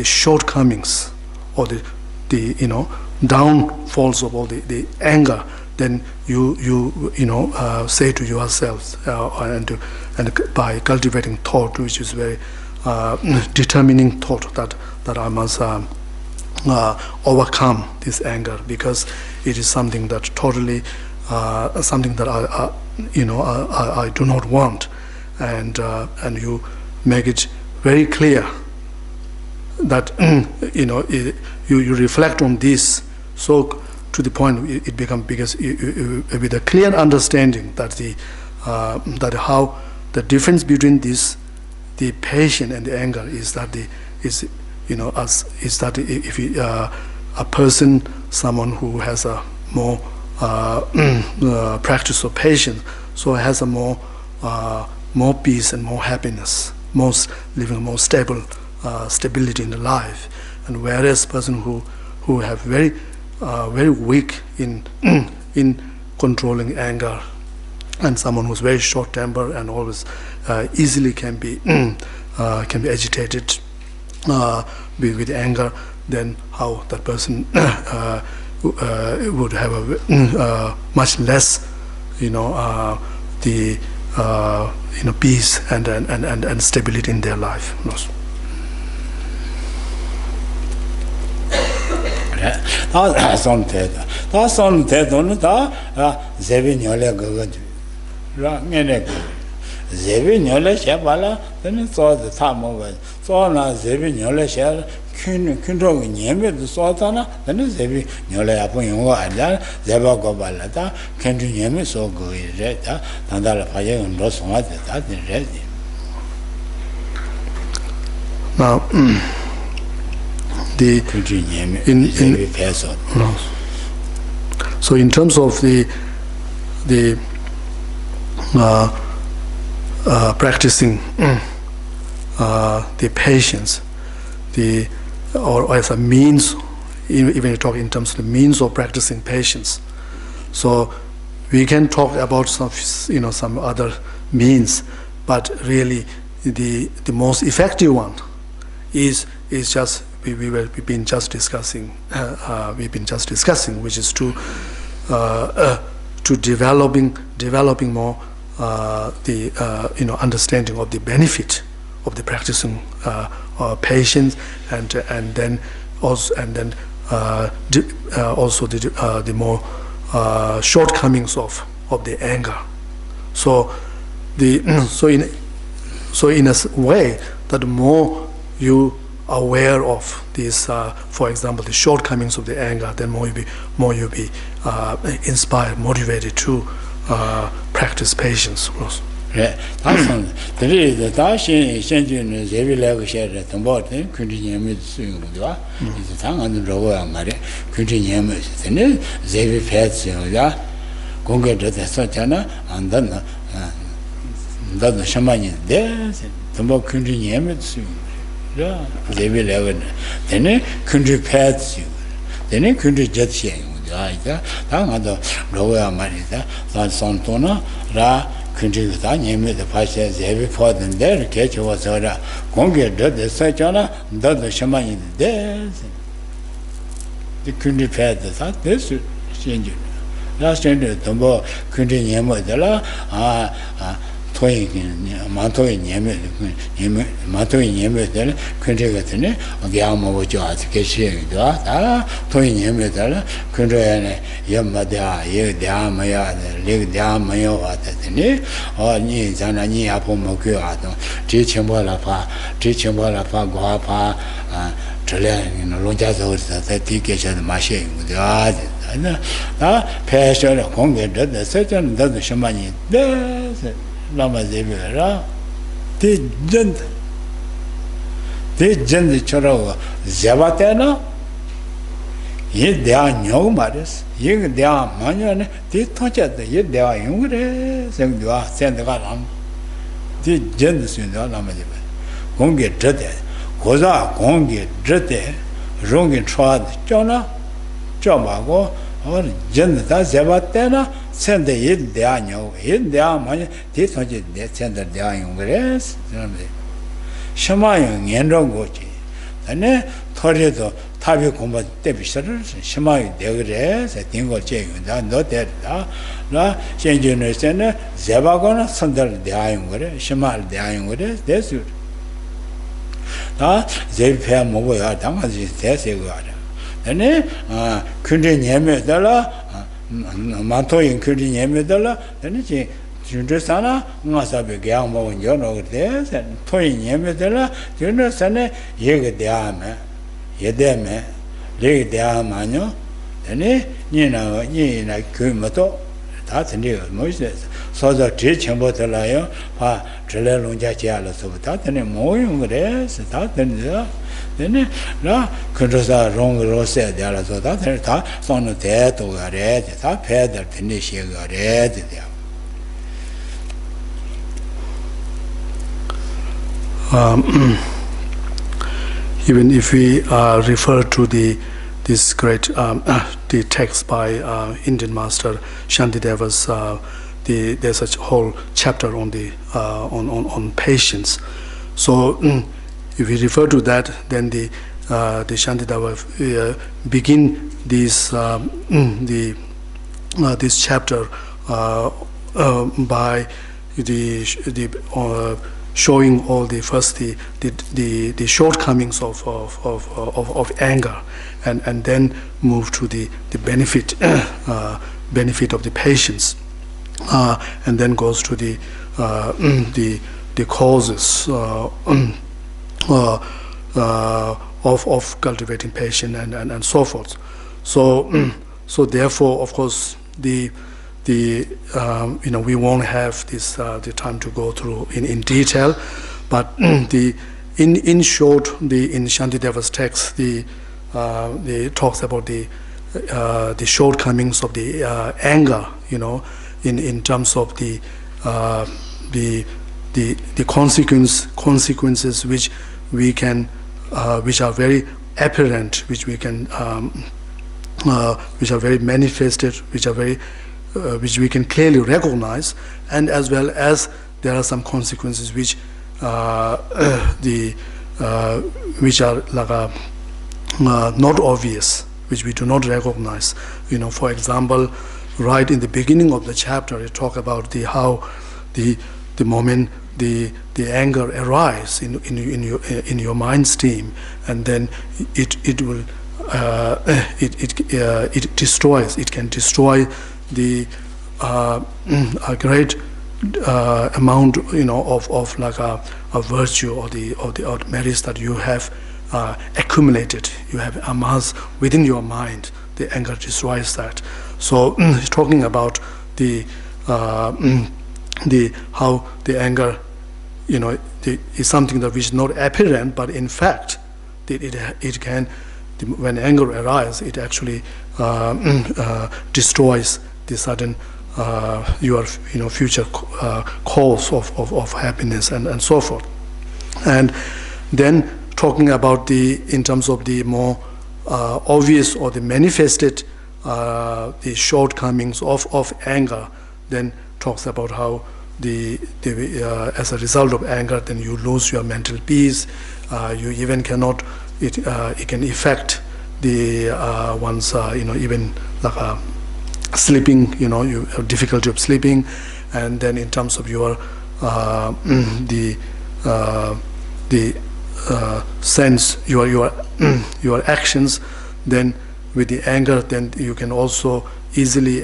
shortcomings or the downfalls of all the anger, then you say to yourself and by cultivating thought, which is very determining thought that I must overcome this anger, because it is something that totally something that I do not want, and you make it very clear that you reflect on this, so to the point it becomes, because with a clear understanding that that how the difference between this, the patience and the anger, is that if a person, someone who has a more practice of patience, so has a more peace and more happiness, living a more stability in the life, and whereas person who have very weak in controlling anger, and someone who's very short temper and always easily can be agitated with anger, then how that person would have a much less peace and stability in their life. That's on that. Zebi Nyola Shabala, then it saw the time over. So now Zebi Nyola Shell, Kundro Nyeme, the Sultana, then Zebi Nyola upon your island, Zeba Gobalata, Kendu Nyeme, so go is red, Tandala Fire and Roswat, that is ready. Now, so in terms of the practicing the patience, or as a means, even you talk in terms of the means of practicing patience. So we can talk about some other means, but really the most effective one is just we've been just discussing, which is to developing more understanding of the benefit of the practicing patience, and then also the more shortcomings of the anger. So in a way, that more you are aware of these, for example, the shortcomings of the anger, then more you be inspired, motivated to practice patience. Right. There is the Dashin is every level share at the bottom, continuing with swing with you. It's a tongue on the rover, Mary, continuing with the Zevi Pets, Gonga to the Satana, and then the shaman is there, the more continuing with swing. Zevi level. Then country pets you. Then country jet sharing with the idea. Tongue on the rover, Marita, Santona, Ra. Country with the patients every part and there, catch was going to get the Sajana, does the shaman in there. The country pad the thought this change. Last year, the more country Yama de la toying Manto in Yemen, Manto in Yemen, country Gatene, or the Alma was yours, Geshe Doga, toying Yemen, country Yamada, Yamaya, Leg Yamayo at the knee, or Ni Zanani Apomokuato, teaching Bolapa, Guapa, Chilean, in Lonjazo, that ticket and machine with the art. Passion of Congress, the certain does the shamani. There's Lama Zebra. The gent Choro Zavatana. Yet there are no matters. Yet there are manual. They touch at the yet there are younger. Send you are sent the galam. The gent in the Lama Zebra. Congress dreaded. Goza Congress dreaded. Wrong in trod. Jonah. Jomago, or Jenna Zavatana, send the hit the annual, hit the money, this was it, send the young grass. Shamayan, Yenrogochi. And Torito, Tabi combat depisers, Shamay degrees, I think of Jay, not that, la, changing the sender, Zavagona, Sandal the iron grass, Shamal the iron grass, that's it. They pay more than that's a god. Then, country Yemedala, Mantoin country Yemedala, then she Jundasana, Masabi Gambo and Yono there, and Toyin Yemedala, Jundasana, Yeg de Ame, Yedeme, Leg de Amano, then Nina Kumato, that's new Moses. So the teaching about the lion, Trelonja Chialas of that, and more young grass, that and then Kundusa wrong rose there, so that son of death or red, that paid the finish red there. Even if we refer to this great the text by Indian master Shantideva's, there's a whole chapter on the on patience. So if we refer to that, then the Shantideva begin this this chapter by the showing all the first the shortcomings of anger, and then move to the benefit benefit of the patience, and then goes to the causes of cultivating patience and so forth. So therefore, of course, we won't have this the time to go through in detail, but in short, in Shantideva's text, the talks about the shortcomings of the anger, in terms of the consequences which we can which are very apparent, which we can which are very manifested, which we can clearly recognize, and as well as there are some consequences which which are like not obvious, which we do not recognize. For example, right in the beginning of the chapter, it talk about how the moment the anger arises in your mind stream, and then it will it destroys. It can destroy the a great amount, of like a virtue or the merits that you have accumulated, you have amassed within your mind. The anger destroys that. So he's talking about the how the anger, is something that which is not apparent, but in fact, it can, when anger arises, it actually destroys the sudden your future cause of happiness and so forth. And then talking about in terms of the more obvious or the manifested the shortcomings of anger, then talks about how as a result of anger, then you lose your mental peace. You even cannot. It can affect the one's even like sleeping. You have difficulty of sleeping, and then in terms of your the sense your actions, then with the anger, then you can also easily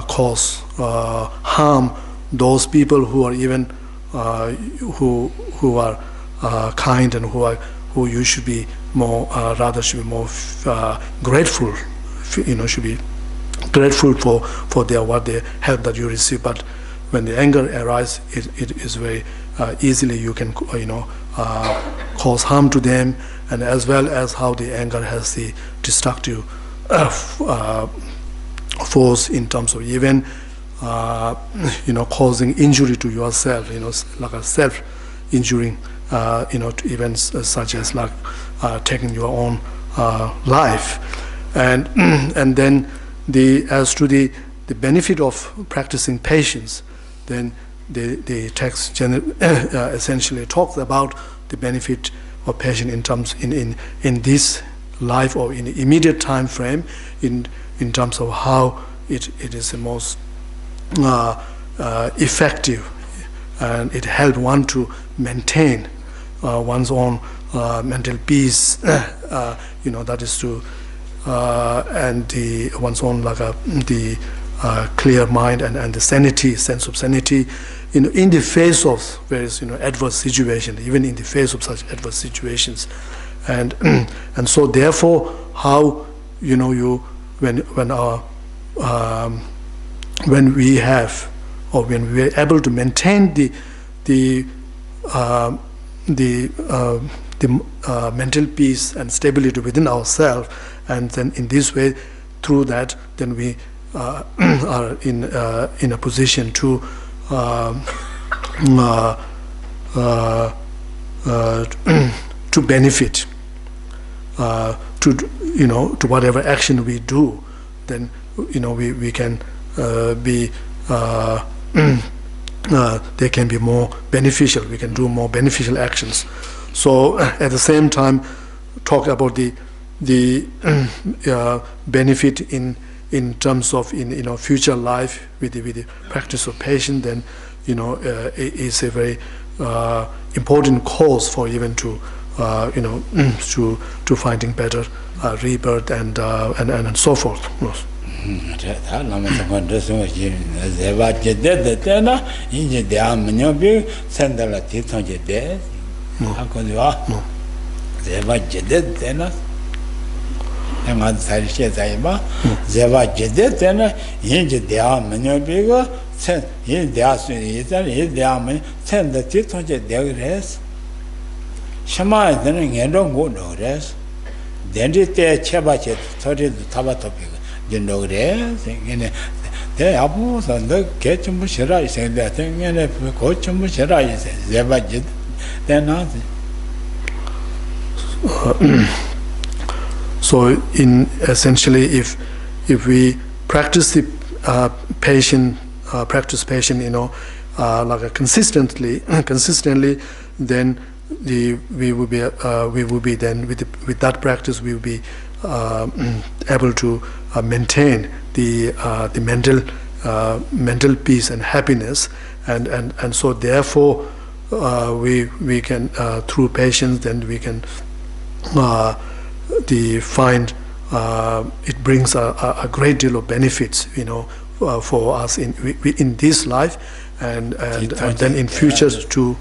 cause harm those people who are even who are kind, and who you should be more should be more grateful, should be grateful for their help that you receive. But when the anger arises, it is very easily you can cause harm to them, and as well as how the anger has the destructive force in terms of even causing injury to yourself, like a self-injuring, events such as like taking your own life. And then as to the benefit of practicing patience, then the text essentially talks about the benefit of patience in terms in this life or in the immediate time frame, in terms of how it is the most effective, and it helps one to maintain one's own mental peace, that is to and one's own like the clear mind and the sense of sanity in the face of various adverse situations, even in the face of such adverse situations. And so therefore, how when we have, or when we are able to maintain the mental peace and stability within ourselves, and then in this way, through that, then we are in a position to benefit to whatever action we do. Then we can be they can be more beneficial. We can do more beneficial actions. So at the same time, talk about the benefit in terms of future life with the practice of patience. Then is a very important cause for even to finding better rebirth and so forth. Yes. So in essentially, if we practice the practice patience, like consistently, then we will be then with that practice we will be able to maintain the mental mental peace and happiness, and so therefore we can through patience then we can find it brings a great deal of benefits, for us in this life, and then in future to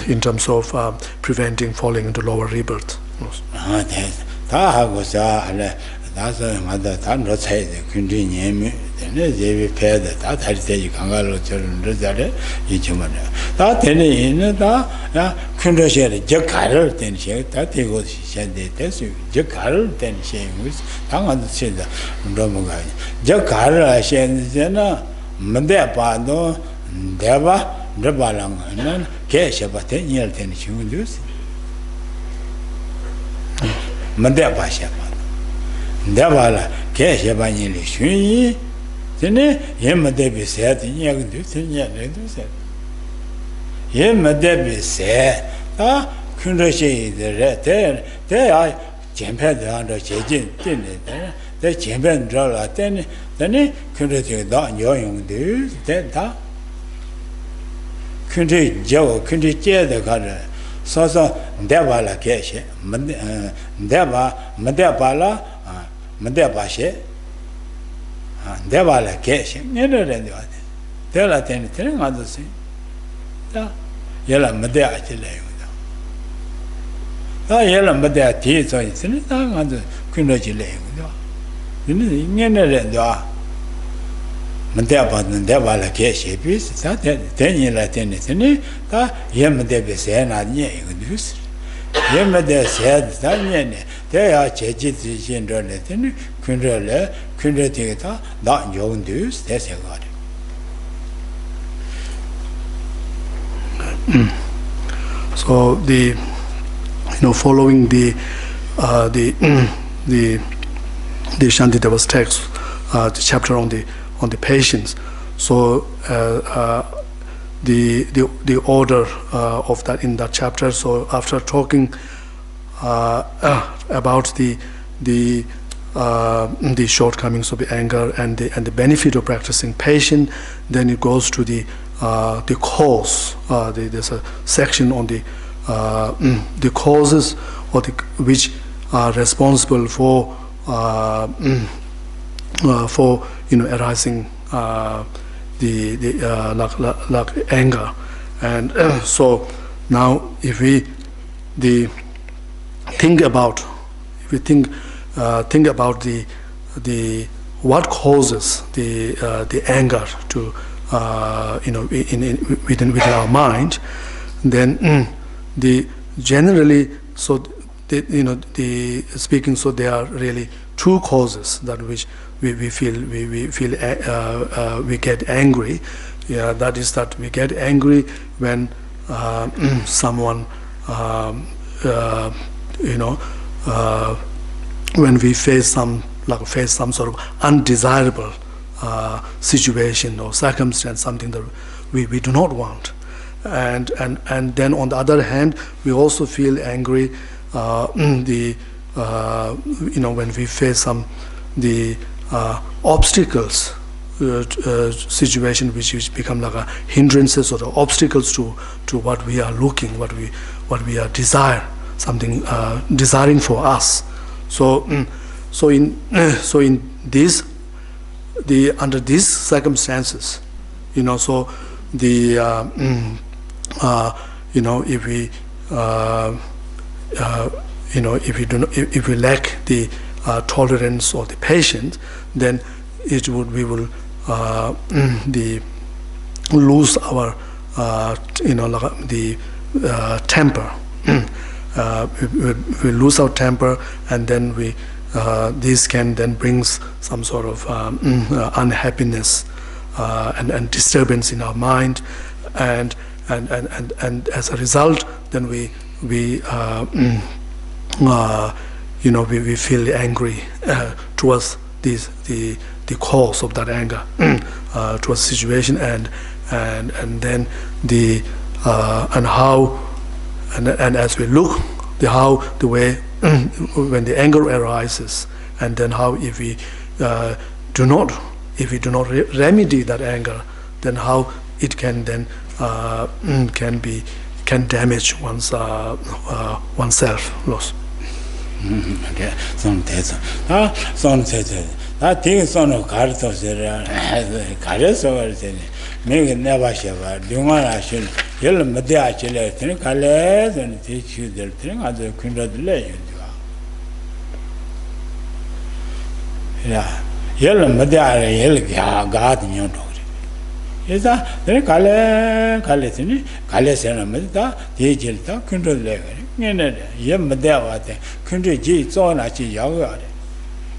in terms of preventing falling into lower rebirth. That's a mother, not say the country name, and they paid that I say you can go to the each one. That any in that country share Jackal, then she that he was said the test you Jackal, then she was tongue on the center Romogai. Jackal, I said, Zena, Mandepado, Deva, Drabalang, and then Geshe, but 10 years, then she will use Mandepasha. Devala, Geshe Banili, Shui, then Yema Debbie said, Yagan do said. Yema Debbie said, Kundashi, the red there, I champion under Chajin, the champion draw, then Kundashi don't young do that. Kundi Joe, Kundi the color. So Devala Geshe, Deva, Madebala. Mandepashe, Devala Geshe, neither than the other. Tell us anything other thing. Yella Madea Chile. Yella Madea tea, so it's anything other Kunachile. Neither than the Mandeba and Devala Geshe piece, that 10 years Latin, Yemadebis and I knew. Yemade said that they are Chejit in Latin, Kundra, not young dues, that's a god. So following the Shantideva's text, the chapter on the patience. So the order of that in that chapter. So after talking about the shortcomings of the anger and the benefit of practicing patience, then it goes to the cause. There's a section on the causes which are responsible for arising like anger. And so now if we think about the what causes the anger to within our mind, then generally so there are really two causes that which we feel we get angry. Yeah, that is that we get angry when someone when we face some sort of undesirable situation or circumstance, something that we do not want, and then on the other hand we also feel angry when we face the obstacles situation which become like a hindrances or the obstacles to what we are looking, what we are desiring for us. So in this under these circumstances, so the if we lack the tolerance or the patience, then we will lose our temper. We lose our temper, and then this can then brings some sort of unhappiness and disturbance in our mind, and as a result, then we feel angry towards the cause of that anger towards the situation, and then and as we look the way when the anger arises, and then how if we do not if we do not remedy that anger, then how it can then can damage oneself. Loss. Okay, some days. Some days. That thing son of cartos caress over it. Make it never shiver. Do one action. Yell Madia Chile, think I let and teach you the thing at the kindred legend. Yeah, yell Madia, yell God in your dog. Is that then Caletini, Calesana Medita, Digilta, kindred legend. Yem Madia, country G, so much yoga.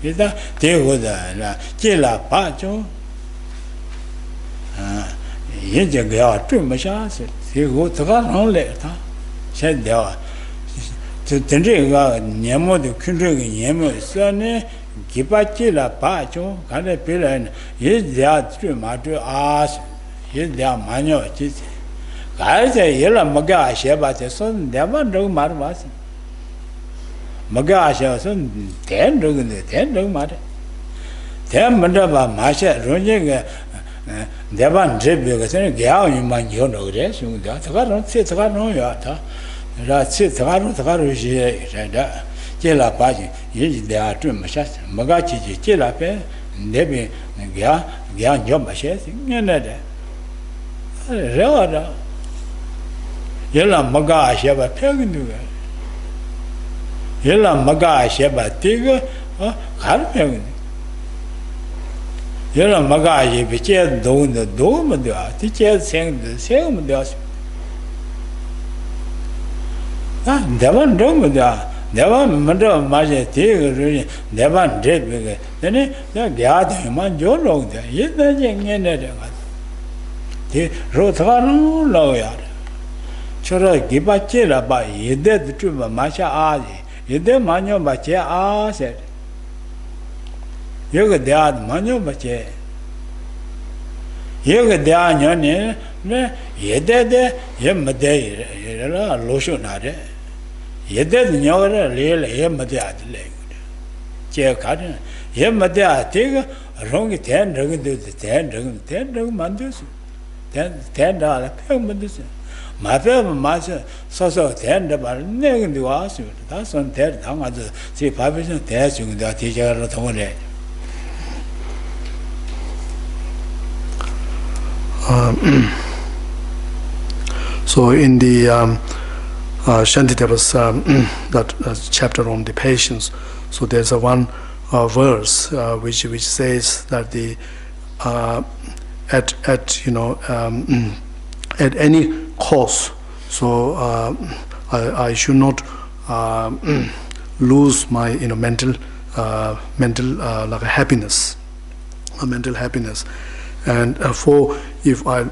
Is that they would Gila Pacho? Yinja too much. He go to run later. Said there to Tendri Nemo, the country Nemo, Sonny, Gipachila Pacho, can a pillar, is there too much to ask, is there manual? I say, Yella Maga, Sheba, the son, never do Marvas. Maga, son, 10 doing the 10 do matter. 10 Mandaba, Masha, running. Devan Dribble, Gal, you mind your no rest, you got to sit around yata. Sit around the Garuji, Jella Paji, there are two machas, Magachi, Jilape, Debbie, Gal, Jobashes, another. Rada Yella Maga Sheba Pegan. Yella Maga Sheba Tigger, Harpegan. Yella Magaji, which is doing the dome of the teacher saying the same with us. Devan dome with the Devan Mother of Majesty, Devan Drip, then the Gad, man, Joe Log there, yet the young ended. The Rotano lawyer. Chora Gibachilla by ye did the truth of Masha Adi, ye did Mano Bacha said. You get the odd Mano Bache. You get the onion, ye did ye Made, Lotionade. Ye did Nora, Lil, ye Made leg. Chair cotton, ye Made Tig, wrong 10 drug to the 10 drug mandus. $10 payment. My fellow master saw 10 about nothing to ask you. That's on 10 tongue at the see 5% test you the teacher at home. So in the Shanti, there was that chapter on the patience. So there's a one verse which says that the at any cost, so I should not lose my mental like happiness, mental happiness. And for if I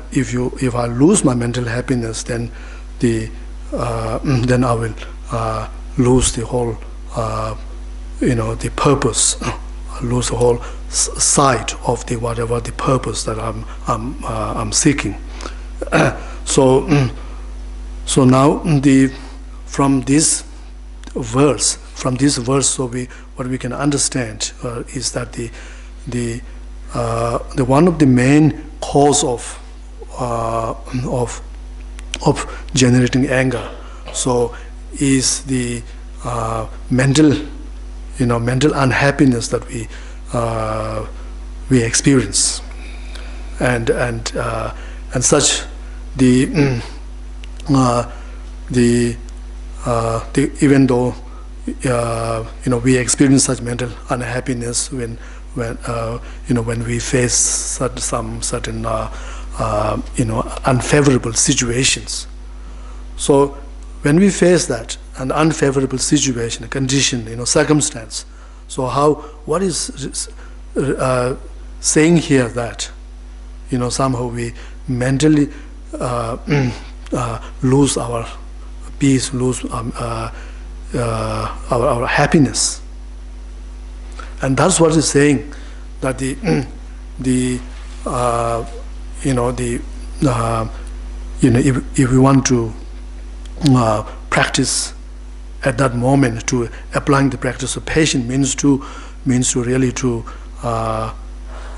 lose my mental happiness, then then I will lose the whole the purpose, lose the whole sight of the whatever the purpose that I'm seeking. So now from this verse, so what we can understand is that the one of the main cause of generating anger, so is the mental unhappiness that we experience, and such the even though we experience such mental unhappiness when we face some certain unfavorable situations. So when we face that an unfavorable situation, a condition, circumstance, so what is saying here that somehow we mentally lose our peace, lose our happiness, and that's what is saying that if we want to practice at that moment, to applying the practice of patience means to really to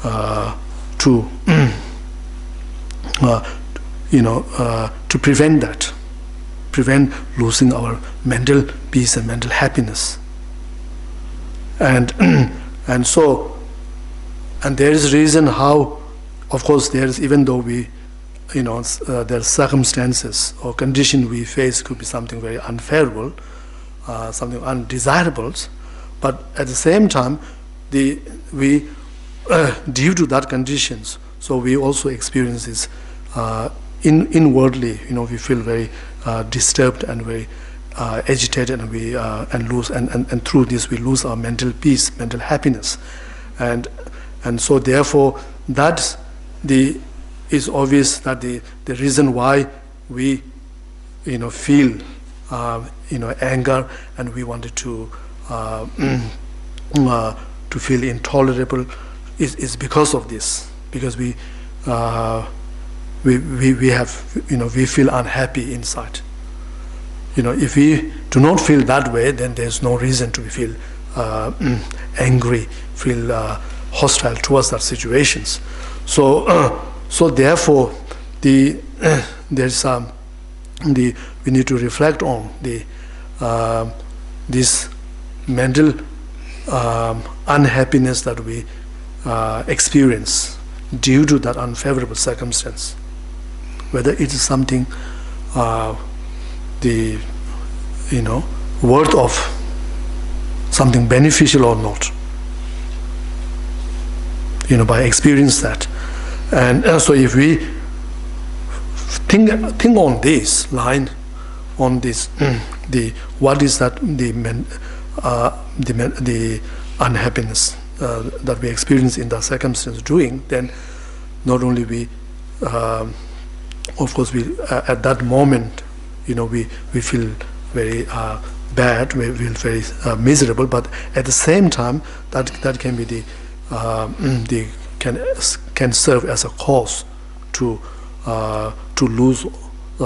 to to prevent losing our mental peace and mental happiness. And there is reason how, of course, there is, even though we, there are circumstances or condition we face could be something very unfavorable, something undesirable, but at the same time, we due to that conditions, so we also experience this inwardly. We feel very disturbed and very agitated, and we lose, and through this we lose our mental peace, mental happiness, and so therefore that is obvious that the reason why we feel anger, and we wanted to feel intolerable is because of this, because we have we feel unhappy inside. If we do not feel that way, then there's no reason to feel angry, feel hostile towards that situations. So therefore we need to reflect on this mental unhappiness that we experience due to that unfavorable circumstance, whether it is something worth of something beneficial or not, by experience that. And so if we think on this line, on this what is that the unhappiness that we experience in that circumstance doing, then not only we of course we at that moment we feel very bad, we feel very miserable, but at the same time that can be can serve as a cause to lose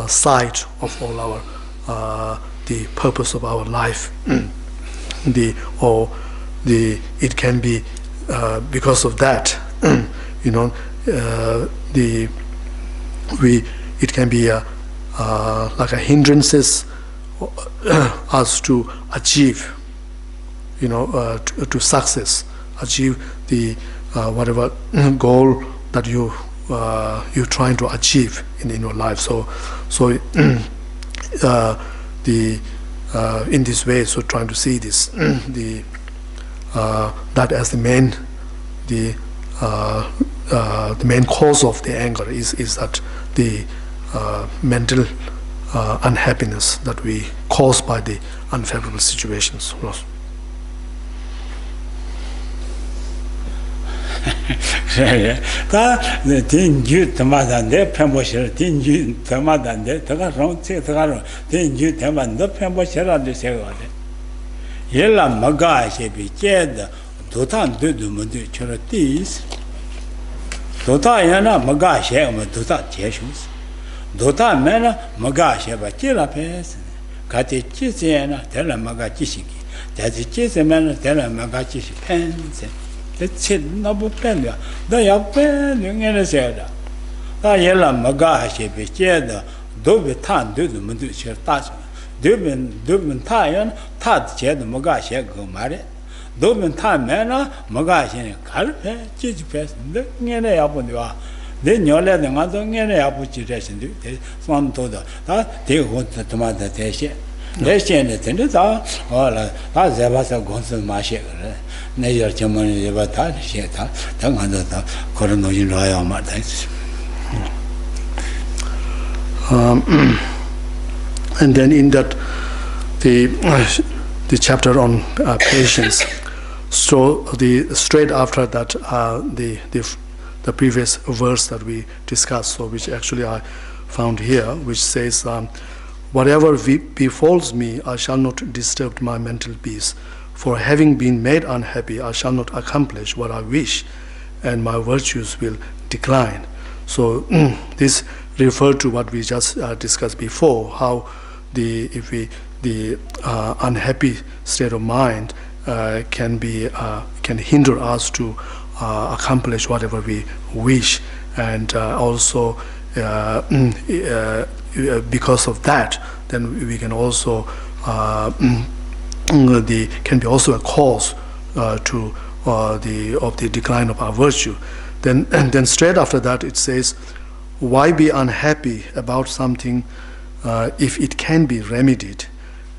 sight of all our the purpose of our life. It can be because of that it can be like a hindrances us to achieve to success, achieve the whatever goal that you're trying to achieve in your life. So in this way, so trying to see this that as the main cause of the anger is that the mental unhappiness that we cause by the unfavorable situations. 다 진주 담아단데 편보실 진주 담아단데 더가롱 제더가롱 진주 담아단데 편보실한테 세거든. 얘라 마가시비 제다 도탄도 문제 저러티스 도타야나 마가시에 뭐 도타 제슈스 도타면은 마가시바 제라페스 같이 지세나 될라 마가지시기 자지 지세면은 될라 마가지시 펜세 치 너무 뺀다. 너 옆에 능에는 세다. 다 얘라 마가시비 제다 도비 탄도도 문도 셔 따서 도면 타연 타 제도 마가시 그 말에 도면 타면은 마가시는 갈페 지지페스 능에는 야본디와 내 녀래는 가서 능에는 야부지래신데 손도다 다 대고 도마다 대시 내시에는 된다. 다 제바서 건설 마시 그래. 내절 전문에 제바다 시에다 당한다 그런 노진 라야 말다. And then in that the chapter on patience, so straight after that the previous verse that we discussed, so which actually I found here, which says, whatever befalls me, I shall not disturb my mental peace. For having been made unhappy, I shall not accomplish what I wish, and my virtues will decline. So this referred to what we just discussed before, how the unhappy state of mind can hinder us to accomplish whatever we wish, and also because of that, then we can also can be also a cause to the decline of our virtue. Then straight after that it says, why be unhappy about something if it can be remedied?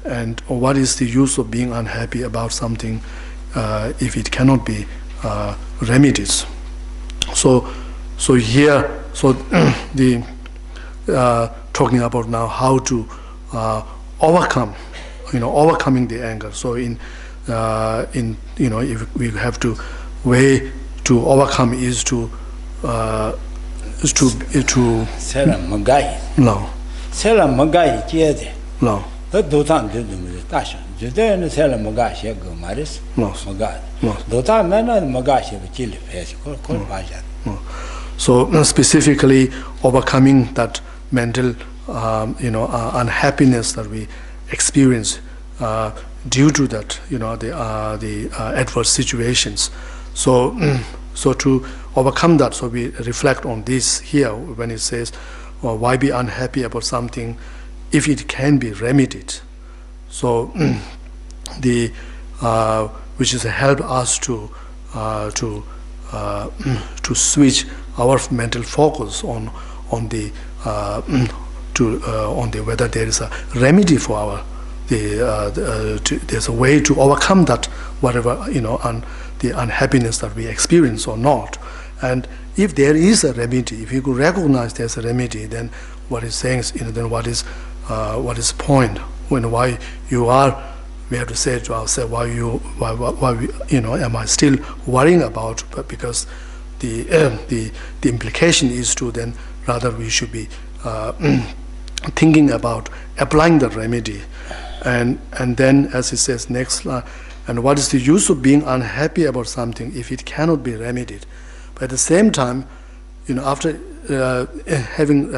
And what is the use of being unhappy about something if it cannot be remedied? So here, the talking about now how to overcome, overcoming the anger. So in if we have to way to overcome is to no. No. So specifically overcoming that mental unhappiness that we experience due to that the adverse situations. So to overcome that, so we reflect on this here when it says, why be unhappy about something if it can be remedied? So which is help us to switch our mental focus on the whether there is a remedy for our there's a way to overcome that whatever the unhappiness that we experience or not. And if there is a remedy, if you could recognize there's a remedy, then what it's saying is, then what is the point? Why you are? We have to say to ourselves, why am I still worrying about? But because the implication is to then rather we should be thinking about applying the remedy, and then as it says next line, and what is the use of being unhappy about something if it cannot be remedied? But at the same time, after having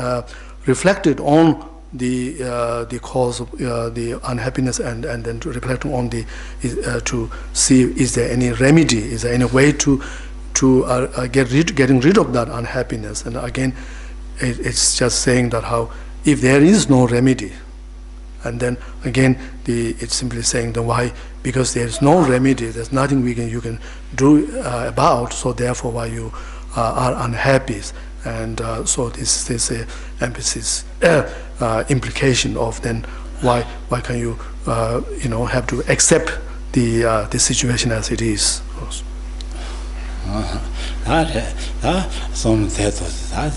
reflected on the cause of the unhappiness, and then to reflect on to see is there any remedy, is there any way to getting rid of that unhappiness. And again, it's just saying that how if there is no remedy, and then again it's simply saying the why, because there is no remedy, there's nothing you can do about, so therefore why you are unhappy. And so this emphasis implication of then why can you have to accept the situation as it is. Some theaters that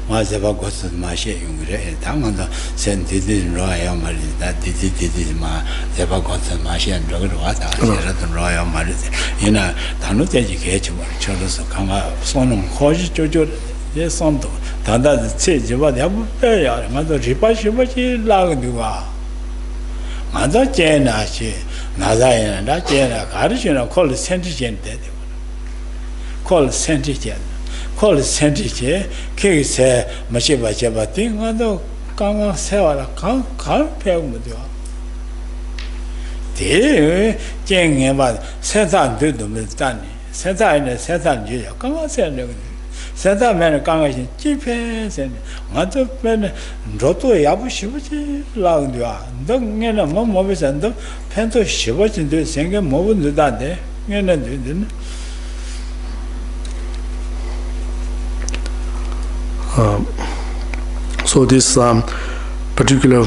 was about got my shame. Sent it royal marriage that did my never got my shame drug royal marriage. Tanut education, children come out, son of Hoji Jojo, yes, son, Tanda the Chage, what they have pay, Mother Ripashi Lagua. Mother Jena, she, Nazayan, that Jena, Cardigan, call it sentient. Call sentient. Call sentient. King said, Mashiba Jabating, although Kanga Sella can't pay with you. Dear Jane about Satan did them with Danny. Satan and Satan Julia. Come on, Satan man, Kanga in GPS and Mother Ben Roto Yabushi, long you are. Don't get a mom of his and the Pento Shivach into a single moment to that day. So this particular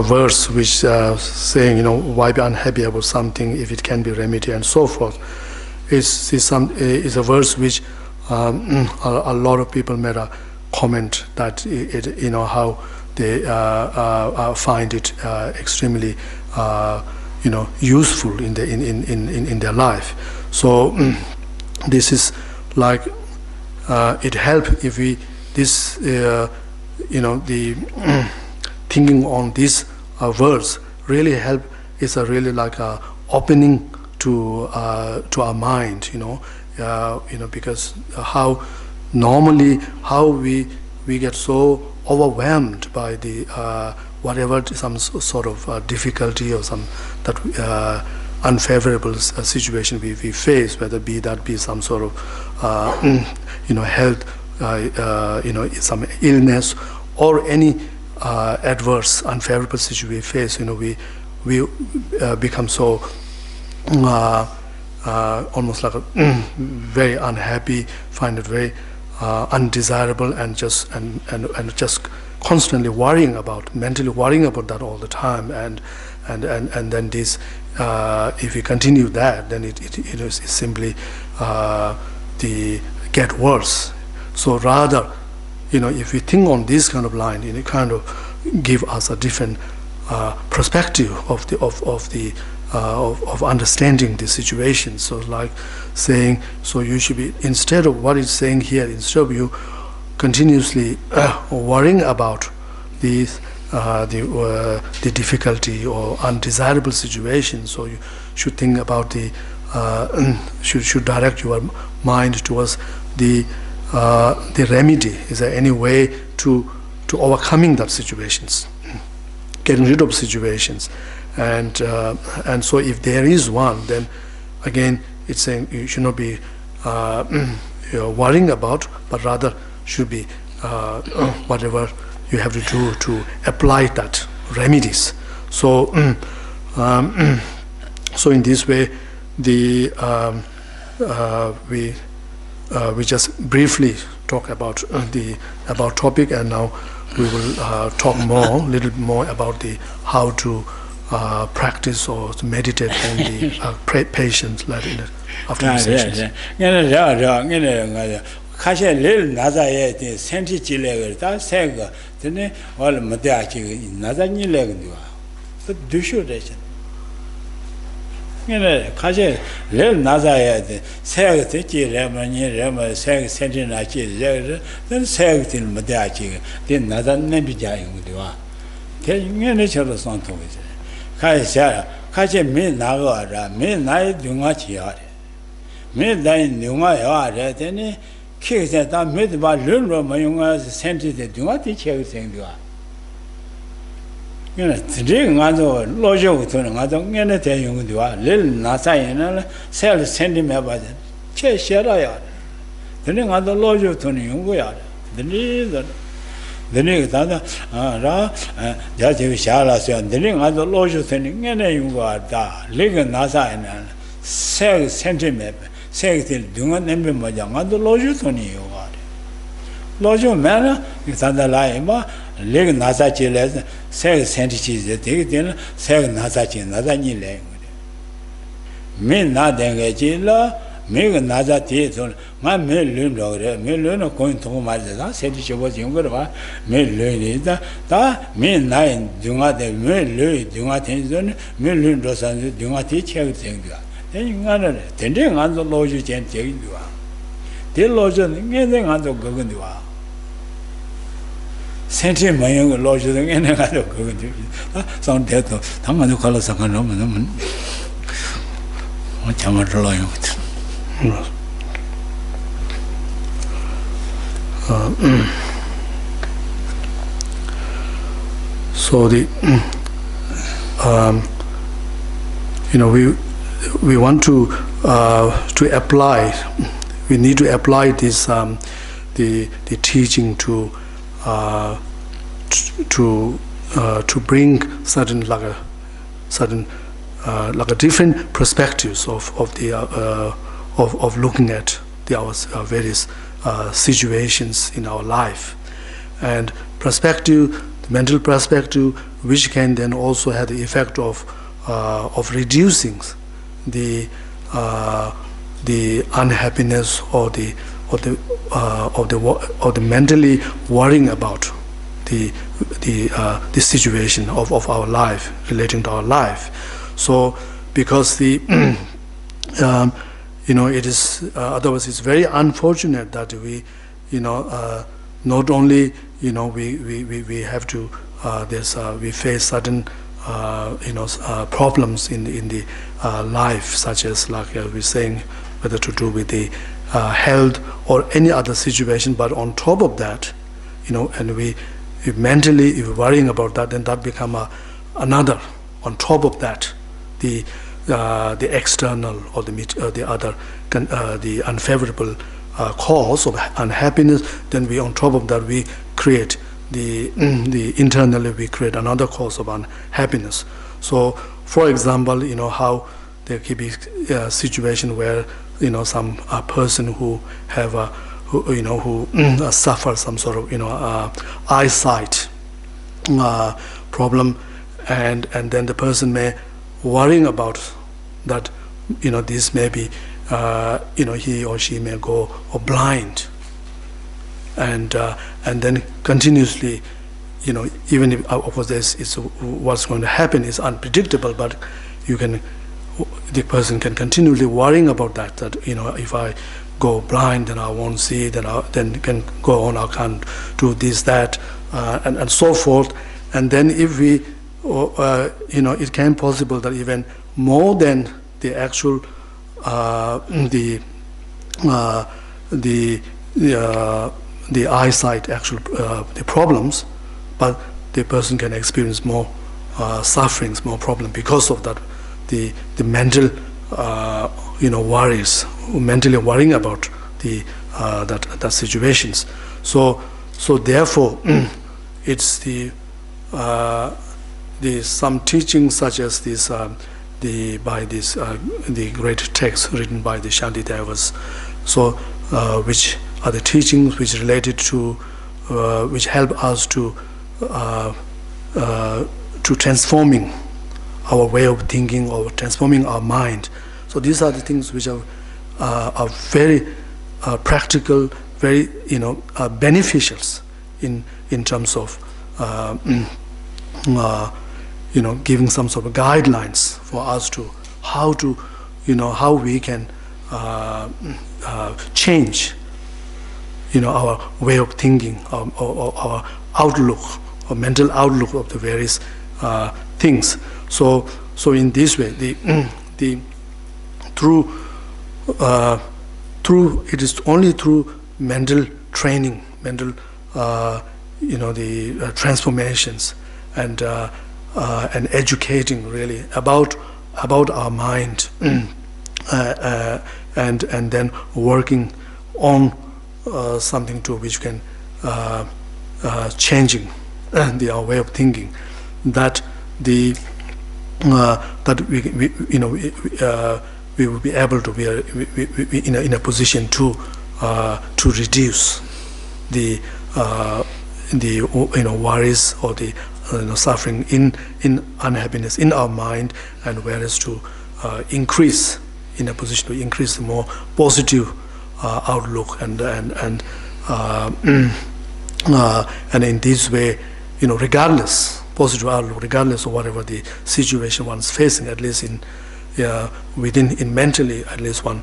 verse which saying why be unhappy about something if it can be remedied and so forth is a verse which a lot of people made a comment that it how they find it extremely useful in their life. So this is like it help if we the thinking on this verse really help, is a really like a opening to our mind, because how normally how we get so overwhelmed by the whatever some sort of difficulty or some that unfavorable situation we face, whether that be some sort of health, some illness, or any adverse, unfavorable situation we face. We become so almost like very unhappy, find it very undesirable, and just constantly mentally worrying about that all the time, and then this, if we continue that, then it is simply get worse. So rather, if we think on this kind of line, it kind of give us a different perspective of understanding the situation. So like saying, so you should be, instead of what it's saying here, instead of you continuously worrying about the difficulty or undesirable situation, so you should think about should direct your mind towards the remedy. Is there any way to overcoming that situations, getting rid of situations? And so if there is one, then again it's saying you should not be worrying about, but rather should be whatever you have to do to apply that remedies. So so in this way, we just briefly talk about about topic, and now we will talk a little more about how to practice or to meditate on the patience after the sessions. Kashe lil nazaye de senti chile ta sega tene wal mata chi nazani le gwa so dushu de chen ngene kashe lil nazaye de sega te chi le ma ni le ma sega senti na chi je de sega tin mata chi de nazan ne bi ja yung de wa ke ngene chalo son to ge kashe me na ga ra me na dunga chi ya de me dai dunga ya de tene kids that made by Lulu Mayunga sent it to what the chair saying to her. Today, Nazo, Lojo to another, and I tell you, little Nasa and sell send him about it. Chair Sheraya. The name of the Lojo to Nunga. The name other, Judge Shalas, and the name of the Lojo thing, and you are da, Ligan Nasa and sell sentiment. Say do not name my young the loju to you are. Loju manner, if under Lima, Leg Nasachi les, say sentiches, the ticket, say Nasachi, another new language. Me not engagila, make another theatre, my may learn going to my said she was younger, may learn it, that me nine do not may learn, do not intend, may learn those and do not teach everything. Then tending on the logic and taking you out. The logic, anything on the Gogan you are. Sending my young logic and any other Gogan. Some death of Taman color second woman. What am I relying with? So we want to apply. We need to apply this the teaching to bring certain different perspectives of looking at our various situations in our life, and perspective, the mental perspective, which can then also have the effect of reducing the unhappiness or the mentally worrying about the situation of our life, relating to our life. So because it is otherwise it's very unfortunate that we not only we have to we face certain problems in the life, such as like we're saying, whether to do with the health or any other situation, but on top of that, and if mentally if we're worrying about that, then that become another on top of that, the the external or the other the unfavorable cause of unhappiness, then we on top of that we create the internally we create another cause of unhappiness. So, for example, how there could be a situation where some person who have who suffer some sort of eyesight problem, and then the person may worrying about that this may be he or she may go blind, and then continuously even if of course what's going to happen is unpredictable, but the person can continually worrying about that if I go blind, then I won't see, then can go on, I can't do this, that, and so forth. And then if we it can possible that even more than the actual the eyesight actual the problems, but the person can experience more sufferings, more problem because of that the mental worries, mentally worrying about the that situations. So therefore it's the some teachings such as this the great text written by the Shantidevas, so which are the teachings which related to which help us to transforming our way of thinking or transforming our mind. So these are the things which are very practical, very beneficial in terms of giving some sort of guidelines for us to how we can change our way of thinking, our outlook, or mental outlook of the various things. So in this way, the through it is only through mental training, mental the transformations, and educating really about our mind, and then working on something to which can changing our way of thinking, that that we will be able to be in a position to reduce the worries or the suffering in unhappiness in our mind, and whereas to increase, in a position to increase the more positive outlook, and in this way, regardless positive outlook, regardless of whatever the situation one's facing, at least in mentally, at least one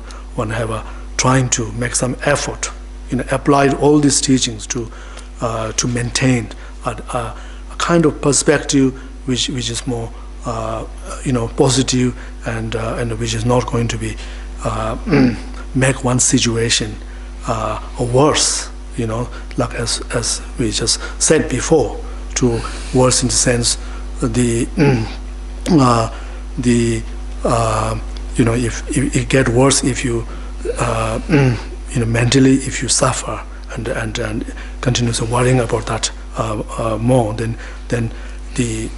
have a trying to make some effort, applied all these teachings to maintain a kind of perspective which is more positive, and which is not going to be make one situation worse, like as we just said before, to worse in the sense if it get worse, if you mentally, if you suffer and continuously worrying about that more, then it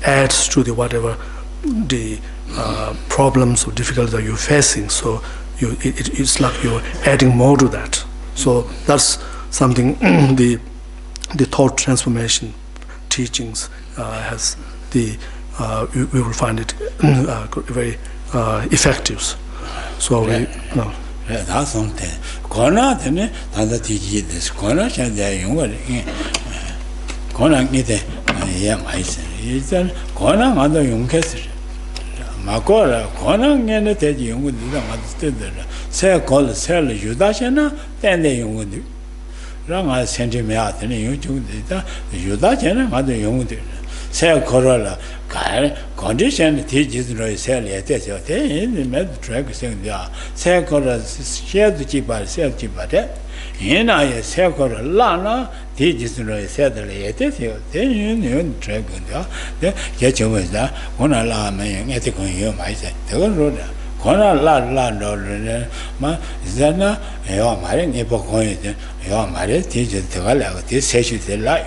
adds to the whatever the problems or difficulties that you're facing. So it's like you're adding more to that. So that's something the thought transformation teachings has we will find it very effective. So that's something. Kona tene tanda tiji this. Kona chanda yunga kona ngite yang aise. Itan kona ngada yungkesir. Makora kona ngene teji yungu dida ngada se kol sel yudashena tende yungu di. Ranga senti mea tene yungu dida yudashena ngada yungu dida. say Corolla, condition teaches no cell yet. They met drag saying there. Say Corolla, share the cheap by sell cheap by that. In I say Corolla, teaches no cell yet. Then you drag there. Get you with that. One alarm, and get you, I said. The road. Kona la no ma zana yo mare ni po ko yo mare ti je de la ti se shi de la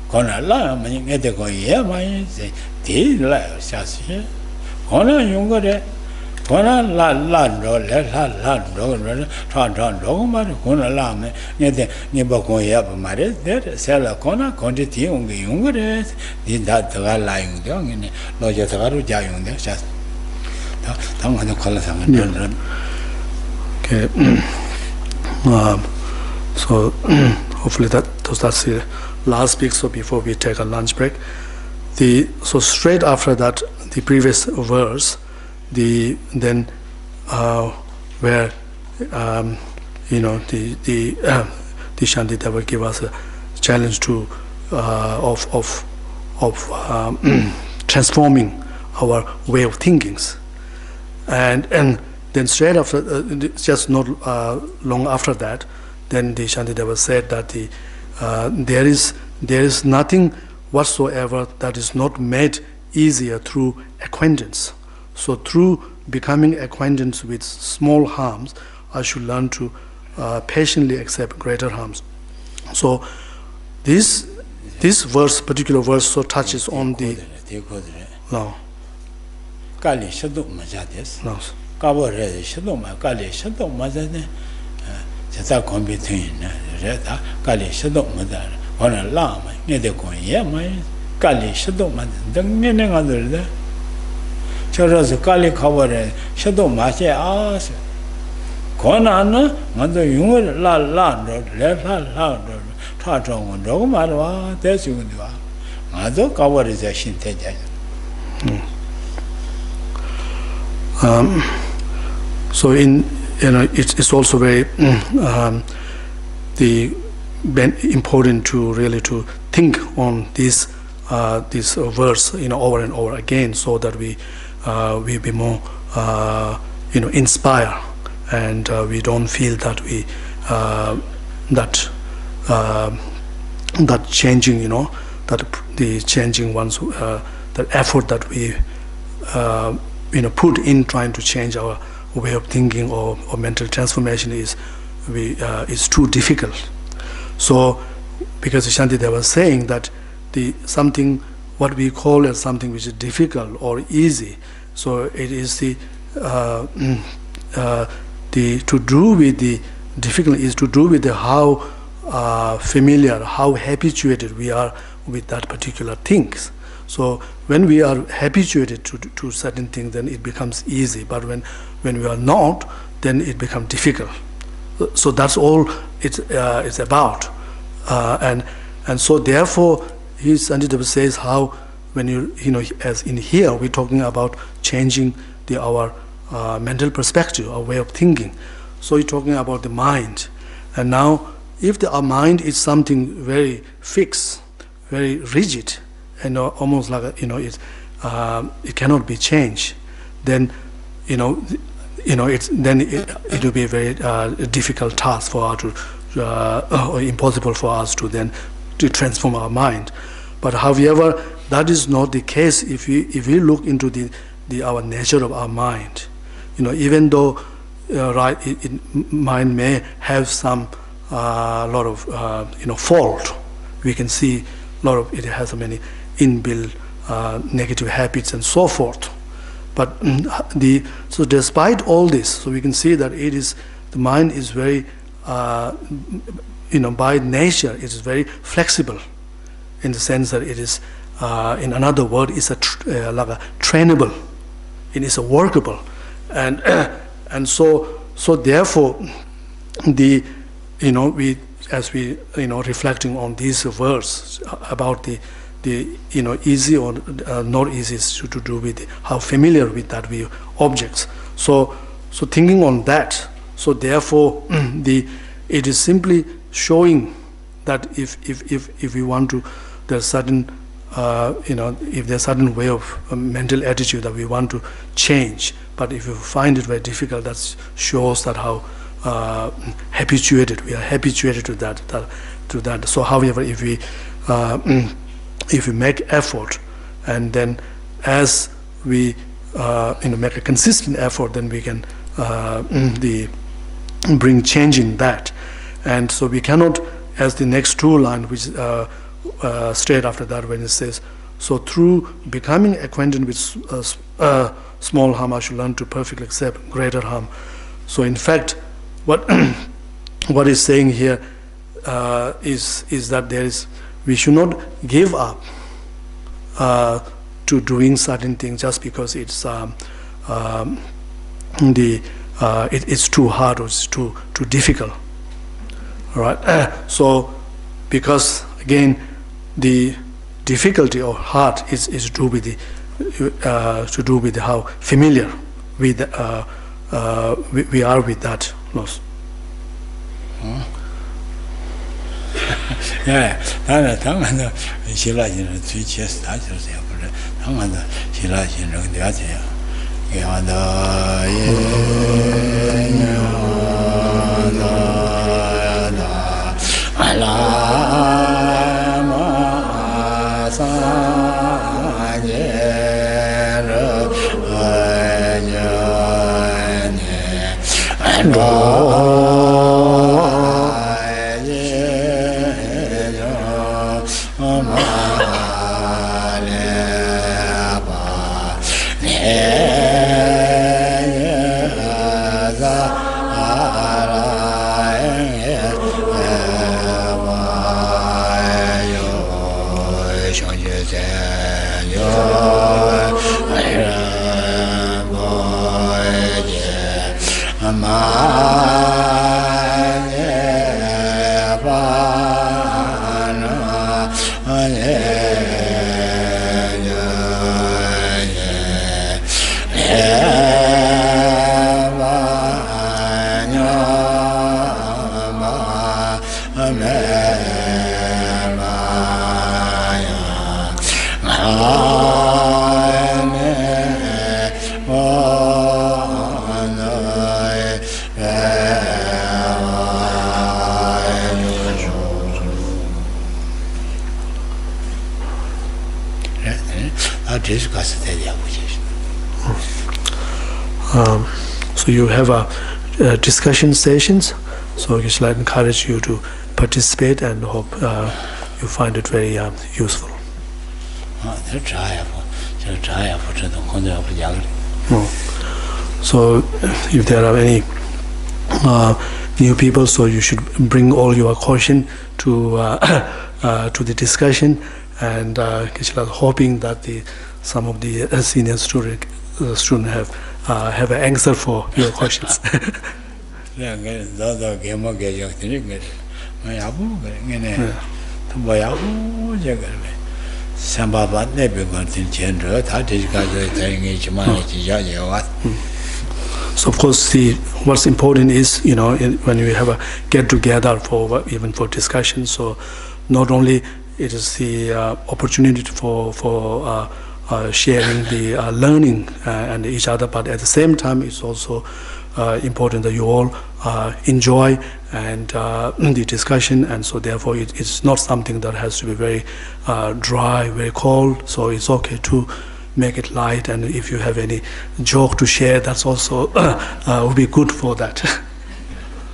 kona la ma ni de ko ye ma se ti la sha shi kona yung go de kona la no le la no tra ma kona la me ni po ko ye ba mare de se la kona kon ti yung go de di da de la yung de ni lo je ta ru ja yung de sha. Yeah. Okay. So hopefully that's the last speak. So before we take a lunch break, so straight after that, the previous verse, where the Shantideva give us a challenge to of transforming our way of thinkings. And then straight after, just not long after that, then the Shantideva said that there is nothing whatsoever that is not made easier through acquaintance. So through becoming acquaintance with small harms, I should learn to patiently accept greater harms. So this verse, particular verse, so touches on the no. Kali shadu majades. No. Kabo re shadu ma kali shadu majade. Jata kombi tin reda kali shadu madar. Ona lama ne de kon ye ma kali shadu mad dang ne ngadar de. Choras kali kabo re shadu ma che as. Kona na ngado yung la ro le la ro tha chong ro ma ro de su de wa. Ngado kabo re ja shin te ja. So it's also very important to really to think on this verse over and over again, so that we be more inspire, and we don't feel that we that changing that the changing ones that effort that we put in trying to change our way of thinking or mental transformation is too difficult. So because Shantideva was saying that something what we call as something which is difficult or easy, so it is the to do with the difficult is to do with how familiar, how habituated we are with that particular things. So when we are habituated to certain things, then it becomes easy. But when we are not, then it becomes difficult. So that's all it's about. And so therefore, Sandup says how when as in here we're talking about changing our mental perspective, our way of thinking. So you're talking about the mind. And now, if our mind is something very fixed, very rigid, and almost like it cannot be changed, then it will be a very difficult task for us or impossible for us to transform our mind. But however, that is not the case if we look into our nature of our mind. Even though mind may have some lot of fault, we can see a lot of it has many inbuilt negative habits and so forth. But so despite all this, so we can see that the mind is very by nature it is very flexible, in the sense that it is in another word is like a trainable, it is a workable, and so therefore we as we reflecting on this verse about the easy or not easy is to do with how familiar with that we objects. So thinking on that, so therefore it is simply showing that if we want to, there's certain if there's a certain way of mental attitude that we want to change, but if you find it very difficult, that shows that how habituated we are habituated to that. So, however, if we make effort, and then as we make a consistent effort, then we can bring change in that. And so we cannot, as the next two line, which straight after that, when it says, so through becoming acquainted with small harm, I should learn to perfectly accept greater harm. So in fact, what is saying here is that we should not give up to doing certain things just because it's it's too hard or it's too difficult. All right. So because again, the difficulty or hard is to do with how familiar we are with that loss. Yeah, 당한다 실라진은 뒤치에서 다 저러세요. 그래. 당한다 실라진은 되어져요. 야나 예냐나 알라마사예르 So you have a discussion sessions. So I should encourage you to participate and hope you find it very useful. So if there are any new people, so you should bring all your caution to the discussion, and hoping that some of the senior student have an answer for your questions. So of course, what's important is, when we have a get together even for discussion. So not only it is the opportunity for sharing the learning and each other, but at the same time, it's also important that you all enjoy and the discussion, and so therefore it's not something that has to be very dry, very cold. So it's okay to make it light, and if you have any joke to share, that's also would be good for that.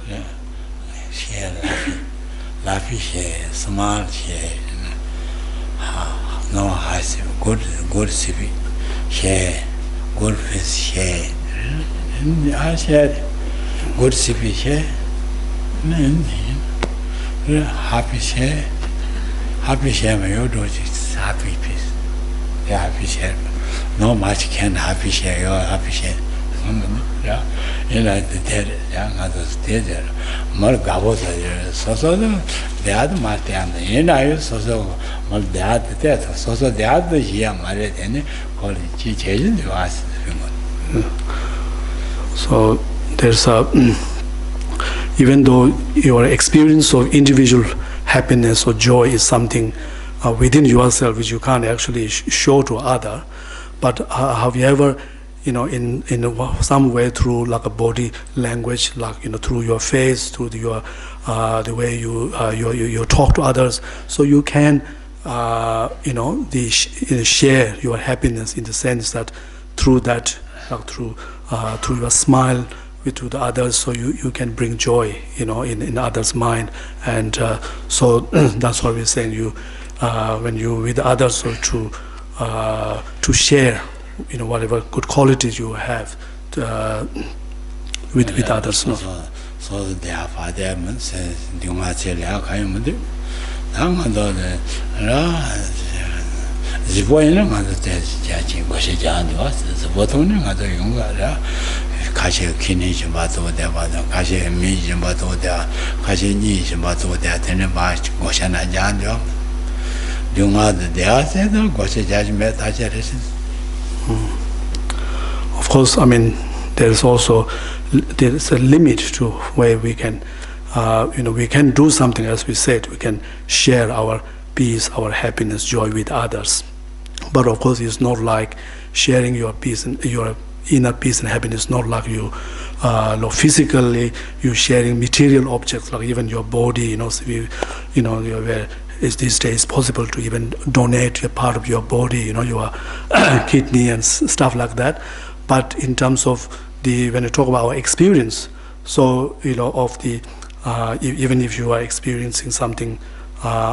Yeah, share, laughing, share, smile, share. No, I say good CV, share, good face, share. I said, good CV, share. Happy share, my you do it, happy peace. Yeah, happy share. No much can happy share, your happy share. Yeah, the dead, young others dead. More gabos, so the other Martin, I so well, the other death, so the other year married any called Chichen to us. So there's even though your experience of individual happiness or joy is something within yourself, which you can't actually show to other. But however, in some way through like a body language, like through your face, through your the way you talk to others, so you can share your happiness in the sense that through that, through your smile to the others, so you can bring joy in others' mind, and so that's what we're saying. You when you with others, so to share whatever good qualities you have with others. No? So they are father says 지보이는 가서 대지 것이 자도 보통은 가서 용가라 가시 기니 좀 봐도 돼 봐도 가시 미 좀 봐도 돼 가시 니좀 봐도 돼 되는 바 것이나 자도 용가도 대하세도 것이 자지면 다 잘했어. Of course, I mean there is a limit to where we can we can do something, as we said, we can share our peace, our happiness, joy with others. But of course, it's not like sharing your peace and your inner peace and happiness. Not like you, physically, you sharing material objects, like even your body. So where is these days possible to even donate a part of your body, your kidney and stuff like that. But in terms of when you talk about our experience, so of the even if you are experiencing something.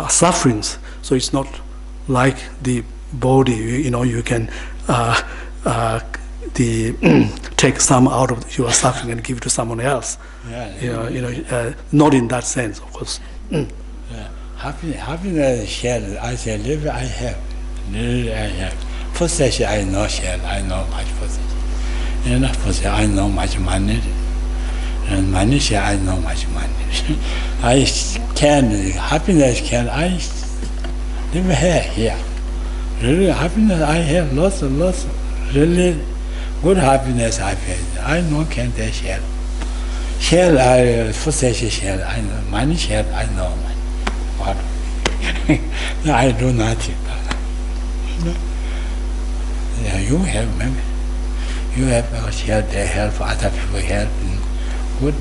Sufferings, so it's not like the body. You can take some out of your suffering and give it to someone else. Not in that sense, of course. Happiness shared. I say live. I have. Possession. I know share. I know much possession. Possession. I know much money. And money share. I know much money. I can happiness can I live here. Really happiness I have lots. Really good happiness I feel. I know can they share. Share I possession share. I know money share. I know money. What? I do nothing. Yeah, you have maybe. You have share. They help other people help. Good.